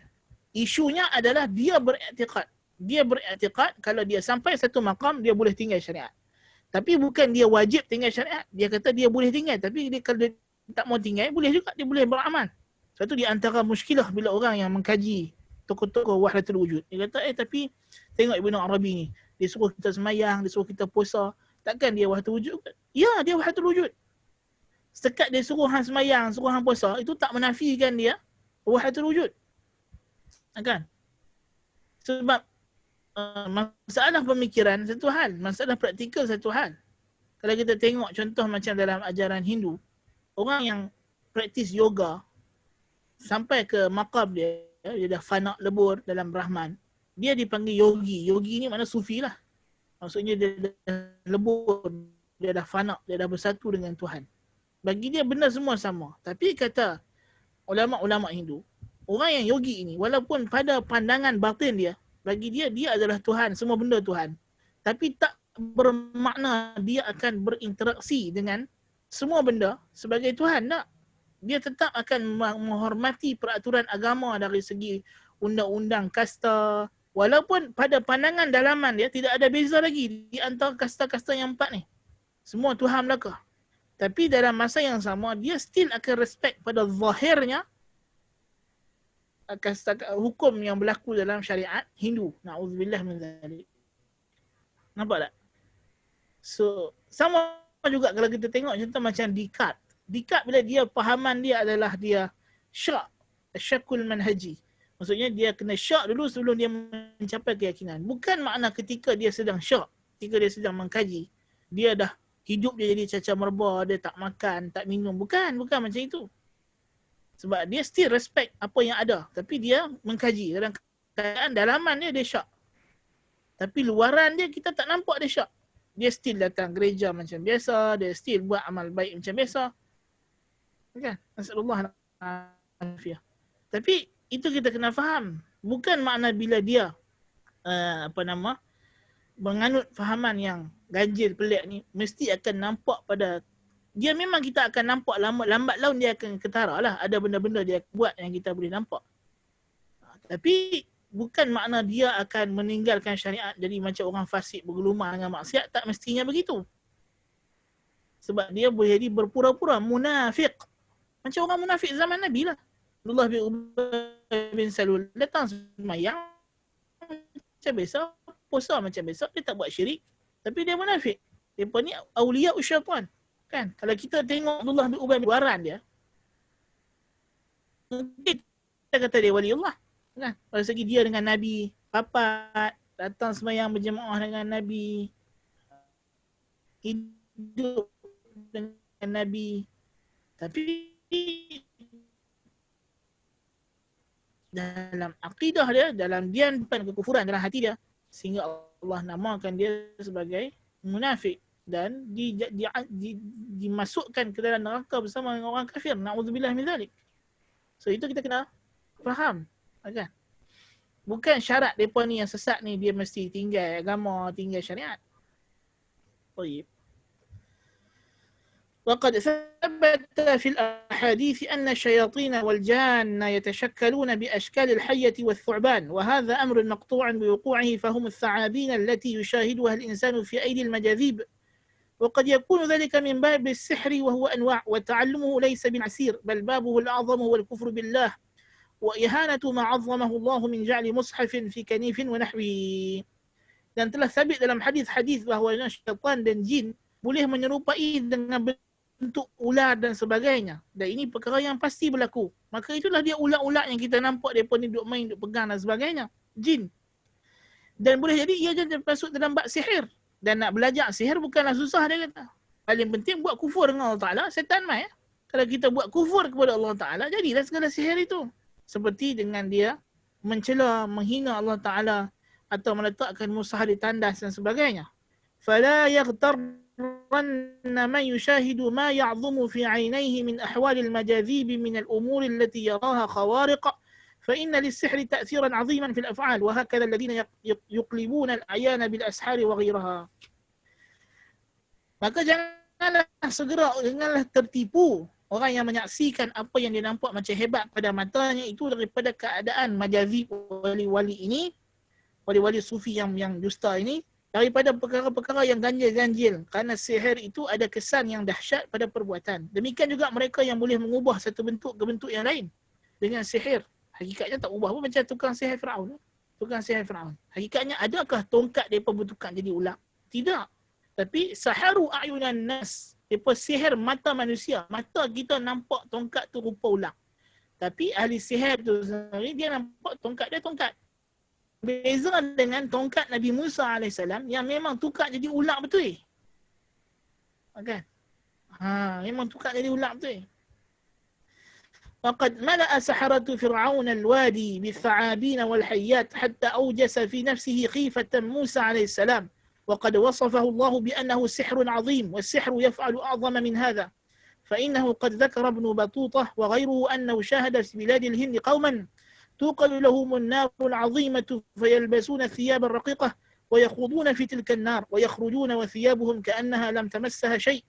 Isunya adalah dia beriktikad. Dia beriktikad kalau dia sampai satu maqam dia boleh tinggal syariat. Tapi bukan dia wajib tinggal syariat. Dia kata dia boleh tinggal, tapi dia, kalau dia tak mau tinggal, boleh juga dia boleh beramal. Satu di antara muskilah bila orang yang mengkaji tokoh-tokoh wahdatul wujud. Dia kata, tapi tengok Ibn Arabi ni. Dia suruh kita semayang, dia suruh kita puasa. Takkan dia wahdatul wujud? Ya, dia wahdatul wujud. Sekat dia suruh hang semayang, suruh hang puasa, itu tak menafikan dia wahdatul wujud. Kan? Sebab masalah pemikiran satu hal, masalah praktikal satu hal. Kalau kita tengok contoh macam dalam ajaran Hindu, orang yang praktis yoga sampai ke maqam dia dah fana lebur dalam Brahman, dia dipanggil yogi. Yogi ni makna sufi lah. Maksudnya dia dah lebur, dia dah fana, dia dah bersatu dengan Tuhan. Bagi dia benda semua sama. Tapi kata ulama-ulama Hindu, orang yang yogi ini, walaupun pada pandangan batin dia, bagi dia adalah Tuhan, semua benda Tuhan. Tapi tak bermakna dia akan berinteraksi dengan semua benda sebagai Tuhan. Tak. Dia tetap akan menghormati peraturan agama dari segi undang-undang kasta. Walaupun pada pandangan dalaman dia tidak ada beza lagi di antara kasta-kasta yang 4 ni. Semua Tuhan belaka. Tapi dalam masa yang sama, dia still akan respect pada zahirnya hukum yang berlaku dalam syariat Hindu. Na'udzubillah min zalik. Nampak tak? So, sama juga kalau kita tengok contoh macam Descartes. Descartes bila dia pahaman dia adalah dia syakul manhaji. Maksudnya dia kena syak dulu sebelum dia mencapai keyakinan. Bukan makna ketika dia sedang syak, ketika dia sedang mengkaji, dia dah hidup dia jadi cacah merbah, dia tak makan, tak minum. Bukan macam itu. Sebab dia still respect apa yang ada. Tapi dia mengkaji. Dalam keadaan dalaman dia syak. Tapi luaran dia kita tak nampak dia syak. Dia still datang gereja macam biasa. Dia still buat amal baik macam biasa. Kan? Nasallallahu alaihi. Tapi itu kita kena faham. Bukan makna bila dia menganut fahaman yang ganjil pelik ni mesti akan nampak pada dia. Memang kita akan nampak lambat laun dia akan ketara lah. Ada benda-benda dia buat yang kita boleh nampak. Tapi bukan makna dia akan meninggalkan syariat jadi macam orang fasik bergelumah dengan maksiat. Tak mestinya begitu. Sebab dia boleh jadi berpura-pura munafik. Macam orang munafik zaman Nabi lah. Abdullah bin Ubay bin Salul datang semayang macam biasa, puasa macam biasa, dia tak buat syirik. Tapi dia munafik. Mereka ni awliya syaitan. Kan? Kalau kita tengok Abdullah bin Ubay bin waran dia, mungkin kita kata dia wali Allah. Kan? Pada segi dia dengan Nabi, papat, datang semayang berjemaah dengan Nabi, hidup dengan Nabi. Tapi dalam akidah dia, dalam dia bukan kekufuran dalam hati dia, sehingga Allah namakan dia sebagai munafik dan dimasukkan ke dalam neraka bersama dengan orang kafir. Na'udzubillah min zalik. So itu kita kena faham, kan? Bukan syarat depa ni yang sesat ni dia mesti tinggal agama, tinggal syariat. Baik. وقد ثبت في الأحاديث أن الشياطين والجان يتشكلون بأشكال الحية والثعبان وهذا أمر مقطوع بوقوعه فهم الثعابين التي يشاهدها الإنسان في أيدي المجاذيب وقد يكون ذلك من باب السحر وهو أنواع وتعلمه ليس بالعسير بل بابه الأعظم هو الكفر بالله وإهانة ما عظمه الله من جعل مصحف في كنيف ونحوه. Dan telah sabit dalam hadis-hadis bahawa syaitan dan jin boleh menyerupai dengan bentuk ular dan sebagainya. Dan ini perkara yang pasti berlaku. Maka itulah dia ular-ular yang kita nampak mereka ni duk main, duk pegang dan sebagainya. Jin. Dan boleh jadi ia jadi masuk dalam bab sihir. Dan nak belajar sihir bukanlah susah, dia kata. Paling penting buat kufur dengan Allah Ta'ala, setan mai. Kalau kita buat kufur kepada Allah Ta'ala, jadilah segala sihir itu. Seperti dengan dia mencela, menghina Allah Ta'ala atau meletakkan musah di tandas dan sebagainya. فَلَا يَغْتَرَّنَّ مَنْ يُشَاهِدُ مَا يَعْظُمُ فِي عَيْنَيْهِ مِنْ أَحْوَالِ الْمَجَاذِيبِ مِنَ الْأُمُورِ الَّتِي يَرَاهَا خَوَارِقَ فَإِنَّ لِلسِّحْرِ تَأْثِيرًا عَظِيمًا فِي الْأَفْعَالِ وَهَكَذَا الَّذِينَ يُقْلِبُونَ الْأَعْيَانَ بِالْأَسْحَارِ وَغَيْرَهَا. Maka janganlah tertipu orang yang menyaksikan apa yang dia nampak macam hebat pada matanya itu daripada keadaan majazib wali-wali ini, wali-wali sufi yang dusta ini, daripada perkara-perkara yang ganjil-ganjil. Kerana sihir itu ada kesan yang dahsyat pada perbuatan. Demikian juga mereka yang boleh mengubah satu bentuk ke bentuk yang lain dengan sihir. Hakikatnya tak ubah pun macam tukang sihir Firaun. Tukang sihir Firaun. Hakikatnya adakah tongkat mereka bertukar jadi ular? Tidak. Tapi saharu a'yunan nas. Mereka sihir mata manusia. Mata kita nampak tongkat tu rupa ular. Tapi ahli sihir tu sendiri dia nampak tongkat dia tongkat. Beza dengan tongkat Nabi Musa AS yang memang tukar jadi ular betul. Okay. Memang tukar jadi ular betul. وقد ملأ سحرة فرعون الوادي بالثعابين والحيات حتى أوجس في نفسه خيفة موسى عليه السلام وقد وصفه الله بأنه سحر عظيم والسحر يفعل أعظم من هذا فإنه قد ذكر ابن بطوطة وغيره أنه شاهد في بلاد الهند قوما توقد لهم النار العظيمة فيلبسون الثياب الرقيقة ويخوضون في تلك النار ويخرجون وثيابهم كأنها لم تمسها شيء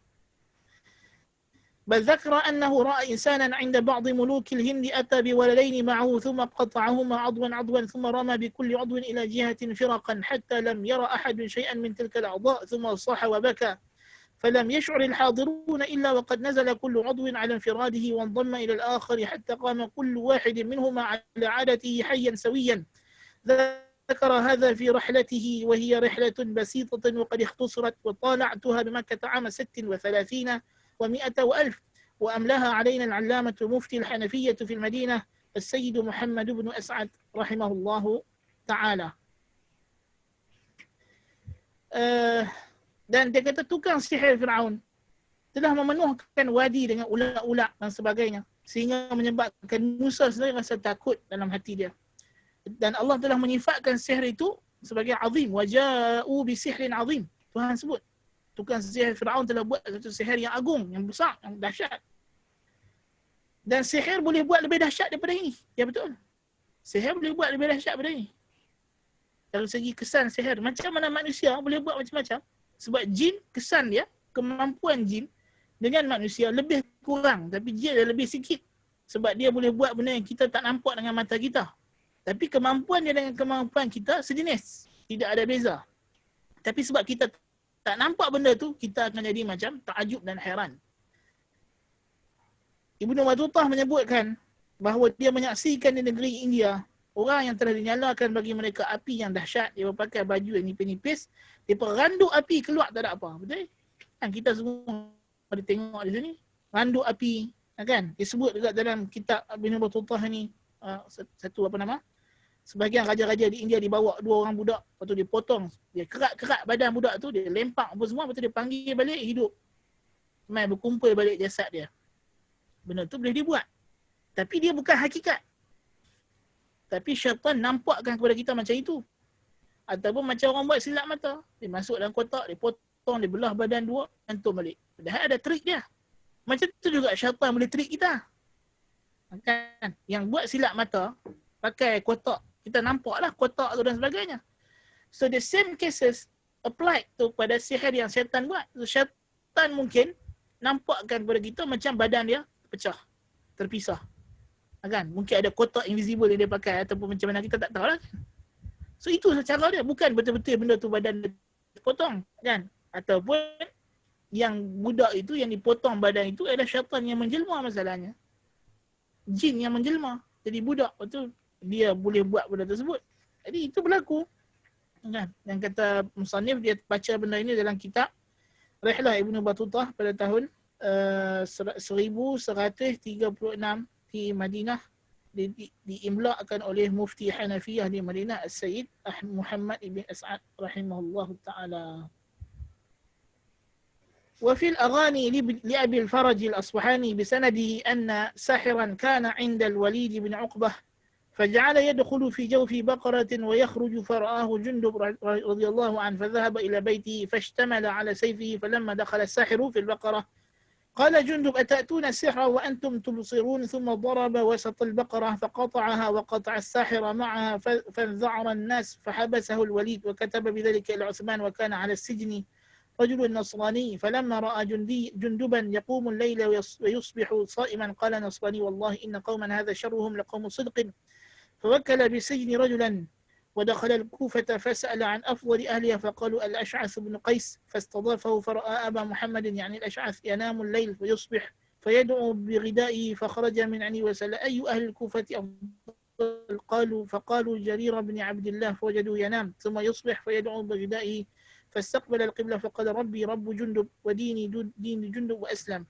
بل ذكر أنه رأى إنسانا عند بعض ملوك الهند أتى بولدين معه ثم قطعهما عضوا ثم رمى بكل عضو إلى جهة فرقا حتى لم يرى أحد شيئا من تلك الأعضاء ثم صاح وبكى فلم يشعر الحاضرون إلا وقد نزل كل عضو على انفراده وانضم إلى الآخر حتى قام كل واحد منهما على عادته حيا سويا ذكر هذا في رحلته وهي رحلة بسيطة وقد اختصرت وطالعتها بمكة عام 36 و100 وألف وأملاها علينا العلامة مفتي الحنفية في المدينة السيد محمد بن أسعد رحمه الله تعالى. Dan dia kata tukang sihir Firaun telah memenuhkan wadi dengan ulat-ulat dan sebagainya, sehingga menyebabkan Musa sendiri rasa takut dalam hati dia. Dan Allah telah menyifatkan sihir itu sebagai azim. Waja'u bisihrin azim. Tuhan sebut tukang sihir Firaun telah buat satu sihir yang agung, yang besar, yang dahsyat. Dan sihir boleh buat lebih dahsyat daripada ini. Ya betul. Sihir boleh buat lebih dahsyat daripada ini. Dari segi kesan sihir, macam mana manusia boleh buat macam-macam. Sebab jin, kesan dia, kemampuan jin dengan manusia lebih kurang, tapi dia dah lebih sikit. Sebab dia boleh buat benda yang kita tak nampak dengan mata kita. Tapi kemampuan dia dengan kemampuan kita sejenis. Tidak ada beza. Tapi sebab kita tak nampak benda tu, kita akan jadi macam takjub dan hairan. Ibnu Battuah menyebutkan bahawa dia menyaksikan di negeri India orang yang telah dinyalakan bagi mereka api yang dahsyat. Dia berpakai baju yang nipis-nipis. Dia randu api keluar tak ada apa. Betul? Kan kita semua ada tengok di sini. Randu api. Kan? Dia sebut dekat dalam kitab Ibnu Battuah ni. Satu apa nama? Sebahagian raja-raja di India dibawa 2 orang budak. Lepas tu dia potong. Dia kerat-kerat badan budak tu. Dia lempak apa semua. Lepas tu dia panggil balik hidup. Mai berkumpul balik jasad dia. Benda tu boleh dibuat. Tapi dia bukan hakikat. Tapi syaitan nampakkan kepada kita macam itu. Ataupun macam orang buat silap mata. Dia masuk dalam kotak, dia potong, dia belah badan 2, gantung balik. Padahal ada trik dia. Macam tu juga syaitan boleh trik kita. Kan? Yang buat silap mata, pakai kotak. Kita nampaklah kotak tu dan sebagainya. So the same cases applied tu pada sihir yang syaitan buat. So syaitan mungkin nampakkan kepada kita macam badan dia pecah, terpisah. Kan? Mungkin ada kotak invisible yang dia pakai ataupun macam mana kita tak tahu lah. So itu cara dia. Bukan betul-betul benda tu badan dia dipotong. Kan? Ataupun yang budak itu, yang dipotong badan itu adalah syaitan yang menjelma masalahnya. Jin yang menjelma. Jadi budak. Lepas tu dia boleh buat benda tersebut. Jadi itu berlaku. Kan? Yang kata musannif dia baca benda ini dalam kitab Rihlah Ibnu Battuah pada tahun 1136 di Madinah, diimla'kan oleh Mufti Hanafiyah di Madinah As-Sayyid Muhammad ibn As'ad rahimahullah ta'ala. وفي الأغاني لأبي الفرج الأصبحاني بسنده أن ساحرا كان عند الوليد بن عقبة فجعل يدخل في جوف بقرة ويخرج فرآه جندب رضي الله عنه فذهب إلى بيته فاشتمل على سيفه فلما دخل الساحر في البقرة قال جندب أتأتون السحر وأنتم تبصرون ثم ضرب وسط البقرة فقطعها وقطع الساحر معها فانذعر الناس فحبسه الوليد وكتب بذلك إلى عثمان وكان على السجن رجل نصراني فلما رأى جندبا يقوم الليل ويصبح صائما قال نصراني والله إن قوما هذا شرهم لقوم صدق فوكل بسجن رجلا ودخل الكوفة فسأل عن أفضل أهلها فقالوا الأشعث بن قيس فاستضافه فرأى أبا محمد يعني الأشعث ينام الليل ويصبح فيدعو بغدائه فخرج من عني وسأل أي أهل الكوفة أفضل فقالوا جرير بن عبد الله فوجدوا ينام ثم يصبح فيدعو بغدائه فاستقبل القبلة فقال ربي رب جندب وديني دين جندب وأسلم.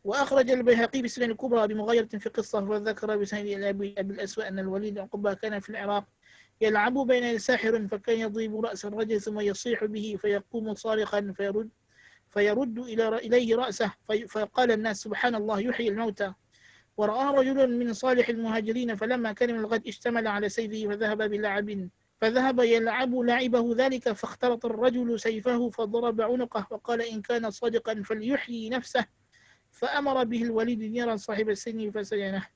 وأخرج البيهقي بسنن الكبرى بمغايرة في قصة وذكر بسند أبي الأسود أن الوليد عقبة كان في العراق يلعب بين ساحر فكان يضرب رأس الرجل ثم يصيح به فيقوم صارخا فيرد إليه رأسه فقال الناس سبحان الله يحيي الموتى. ورآه رجل من صالح المهاجرين فلما كان من الغد اشتمل على سيفه فذهب يلعب لعبه ذلك فاخترط الرجل سيفه فضرب عنقه وقال إن كان صادقا فليحيي نفسه فأمر به الوليد نيرا صاحب السن فسجنه.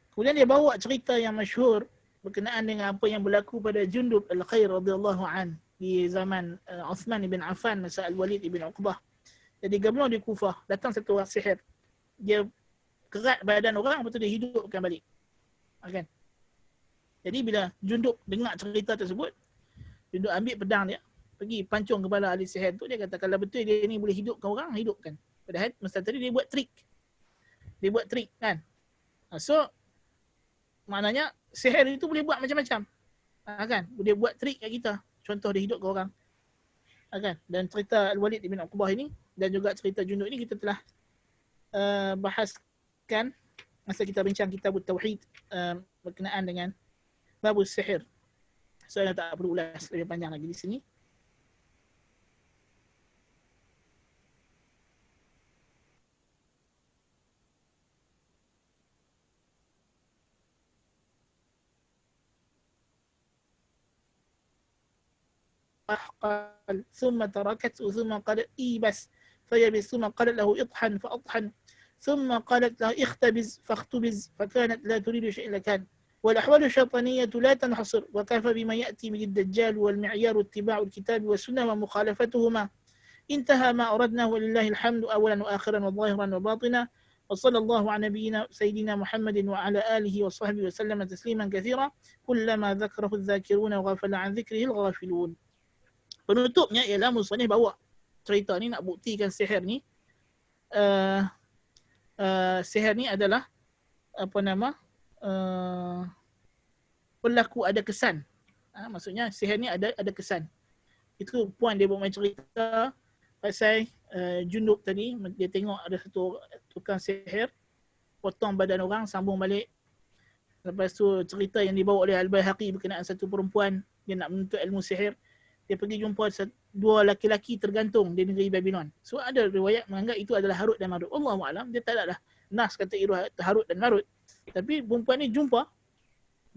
Kemudian dia bawa cerita yang masyhur berkenaan dengan apa yang berlaku pada Jundub Al-Khair radhiyallahu an di zaman Uthman ibn Affan masa Al-Walid ibn Uqbah. Jadi gabung di Kufah, datang satu orang sihir. Dia kerat badan orang, lepas tu dia hidupkan balik. Kan? Jadi bila Jundub dengar cerita tersebut, Jundub ambil pedang dia, pergi pancung kepala ahli sihir tu. Dia kata kalau betul dia ni boleh hidupkan orang, hidupkan. Padahal masa tadi dia buat trik. Dia buat trik kan. So maknanya sihir itu boleh buat macam-macam. Kan? Boleh buat trik kat kita. Contoh dia hidupkan orang. Kan? Dan cerita Al-Walid bin Uqbah ini dan juga cerita Jundub ini kita telah bahaskan masa kita bincang kitab Tauhid berkenaan dengan babus sihir. Saya tak perlu ulas lebih panjang lagi di sini. قال ثم تركته ثم قالت بس فيبس ثم قالت له اطحن فأطحن ثم قالت له اختبز فاختبز فكانت لا تريد شيء لكان والأحوال الشيطانية لا تنحصر وكفى بما يأتي من الدجال والمعيار اتباع الكتاب والسنة ومخالفتهما انتهى ما أردنا ولله الحمد أولا وآخرا وظاهرا وباطنا وصلى الله على نبينا سيدنا محمد وعلى آله وصحبه وسلم تسليما كثيرا كلما ذكره الذاكرون وغفل عن ذكره الغافلون. Penutupnya ialah musannif bawa cerita ni nak buktikan sihir ni sihir ni adalah berlaku ada kesan. Maksudnya sihir ni ada kesan. Itu point dia buat main cerita pasal Jundub tadi, dia tengok ada satu tukang sihir potong badan orang sambung balik. Lepas tu cerita yang dibawa oleh Al-Baihaqi berkenaan satu perempuan dia nak menuntut ilmu sihir. Dia pergi jumpa dua laki-laki tergantung di negeri Babylon. So ada riwayat menganggap itu adalah Harut dan Marut. Allahu a'lam, dia tak ada nas kata itu Harut dan Marut. Tapi perempuan ni jumpa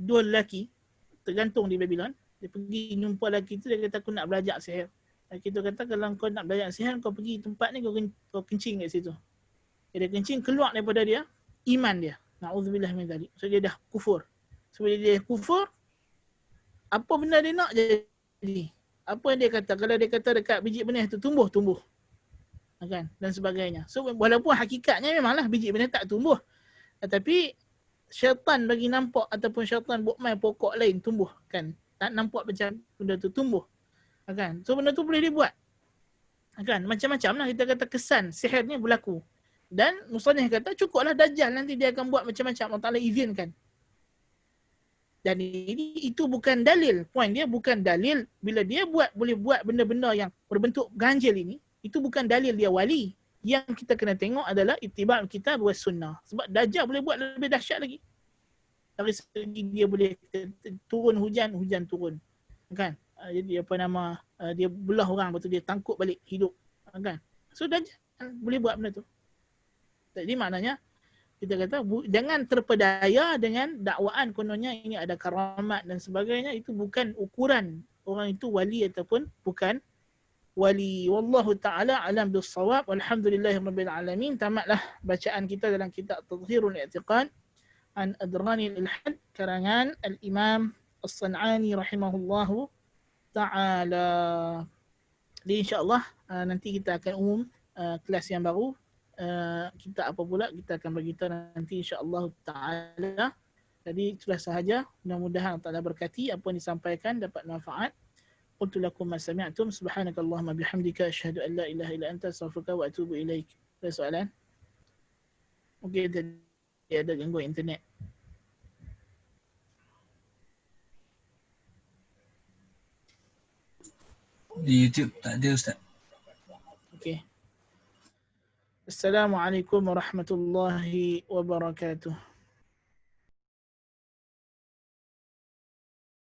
dua lelaki tergantung di Babylon. Dia pergi jumpa lelaki tu, dia kata aku nak belajar sihir. Lelaki tu kata kalau kau nak belajar sihir, kau pergi tempat ni, kau kencing kat situ. Dia kencing, keluar daripada dia iman dia. Na'udzubillah min dzalik. So dia dah kufur. So dia kufur, apa benda dia nak jadi? Apa yang dia kata? Kalau dia kata dekat biji benih tu tumbuh. Kan? Dan sebagainya. So walaupun hakikatnya memanglah biji benih tak tumbuh. Tetapi syaitan bagi nampak ataupun syaitan buat main pokok lain tumbuh. Kan? Tak nampak macam benda tu tumbuh. Kan? So benda tu boleh dibuat. Kan? Macam-macam lah kita kata kesan sihir ni berlaku. Dan musannif kata cukuplah Dajjal nanti dia akan buat macam-macam. Allah Ta'ala izinkan. Dan itu bukan dalil. Poin dia bukan dalil bila dia boleh buat benda-benda yang berbentuk ganjil ini. Itu bukan dalil dia wali. Yang kita kena tengok adalah ittiba' kitab was sunnah. Sebab Dajjal boleh buat lebih dahsyat lagi. Dari segi dia boleh turun hujan turun. Kan? Jadi dia belah orang, lepas tu dia tangkuk balik hidup. Kan? So Dajjal boleh buat benda tu. Jadi maknanya kita kata jangan terpedaya dengan dakwaan kononnya ini ada karamat dan sebagainya. Itu bukan ukuran orang itu wali ataupun bukan wali. Wallahu ta'ala alam bis-shawab. Walhamdulillahirabbil alamin. Tamatlah bacaan kita dalam kitab Tadhhirul I'tiqad an Adranil Ilhad karangan Al-Imam As-San'ani rahimahullahu ta'ala. Jadi insya-Allah nanti kita akan umum kelas yang baru. Kita apa pula kita akan beritahu nanti insya-Allah taala. Jadi itulah sahaja, mudah-mudahan Allah berkati apa yang disampaikan dapat manfaat. Qultu lakum ma sami'tum subhanakallahumma bihamdika asyhadu an la ilaha illa anta astaghfiruka wa atubu ilaik. Ada soalan? Okey, tadi ada gangguan internet. Di YouTube tak ada Ustaz. Okey. Assalamualaikum warahmatullahi wabarakatuh.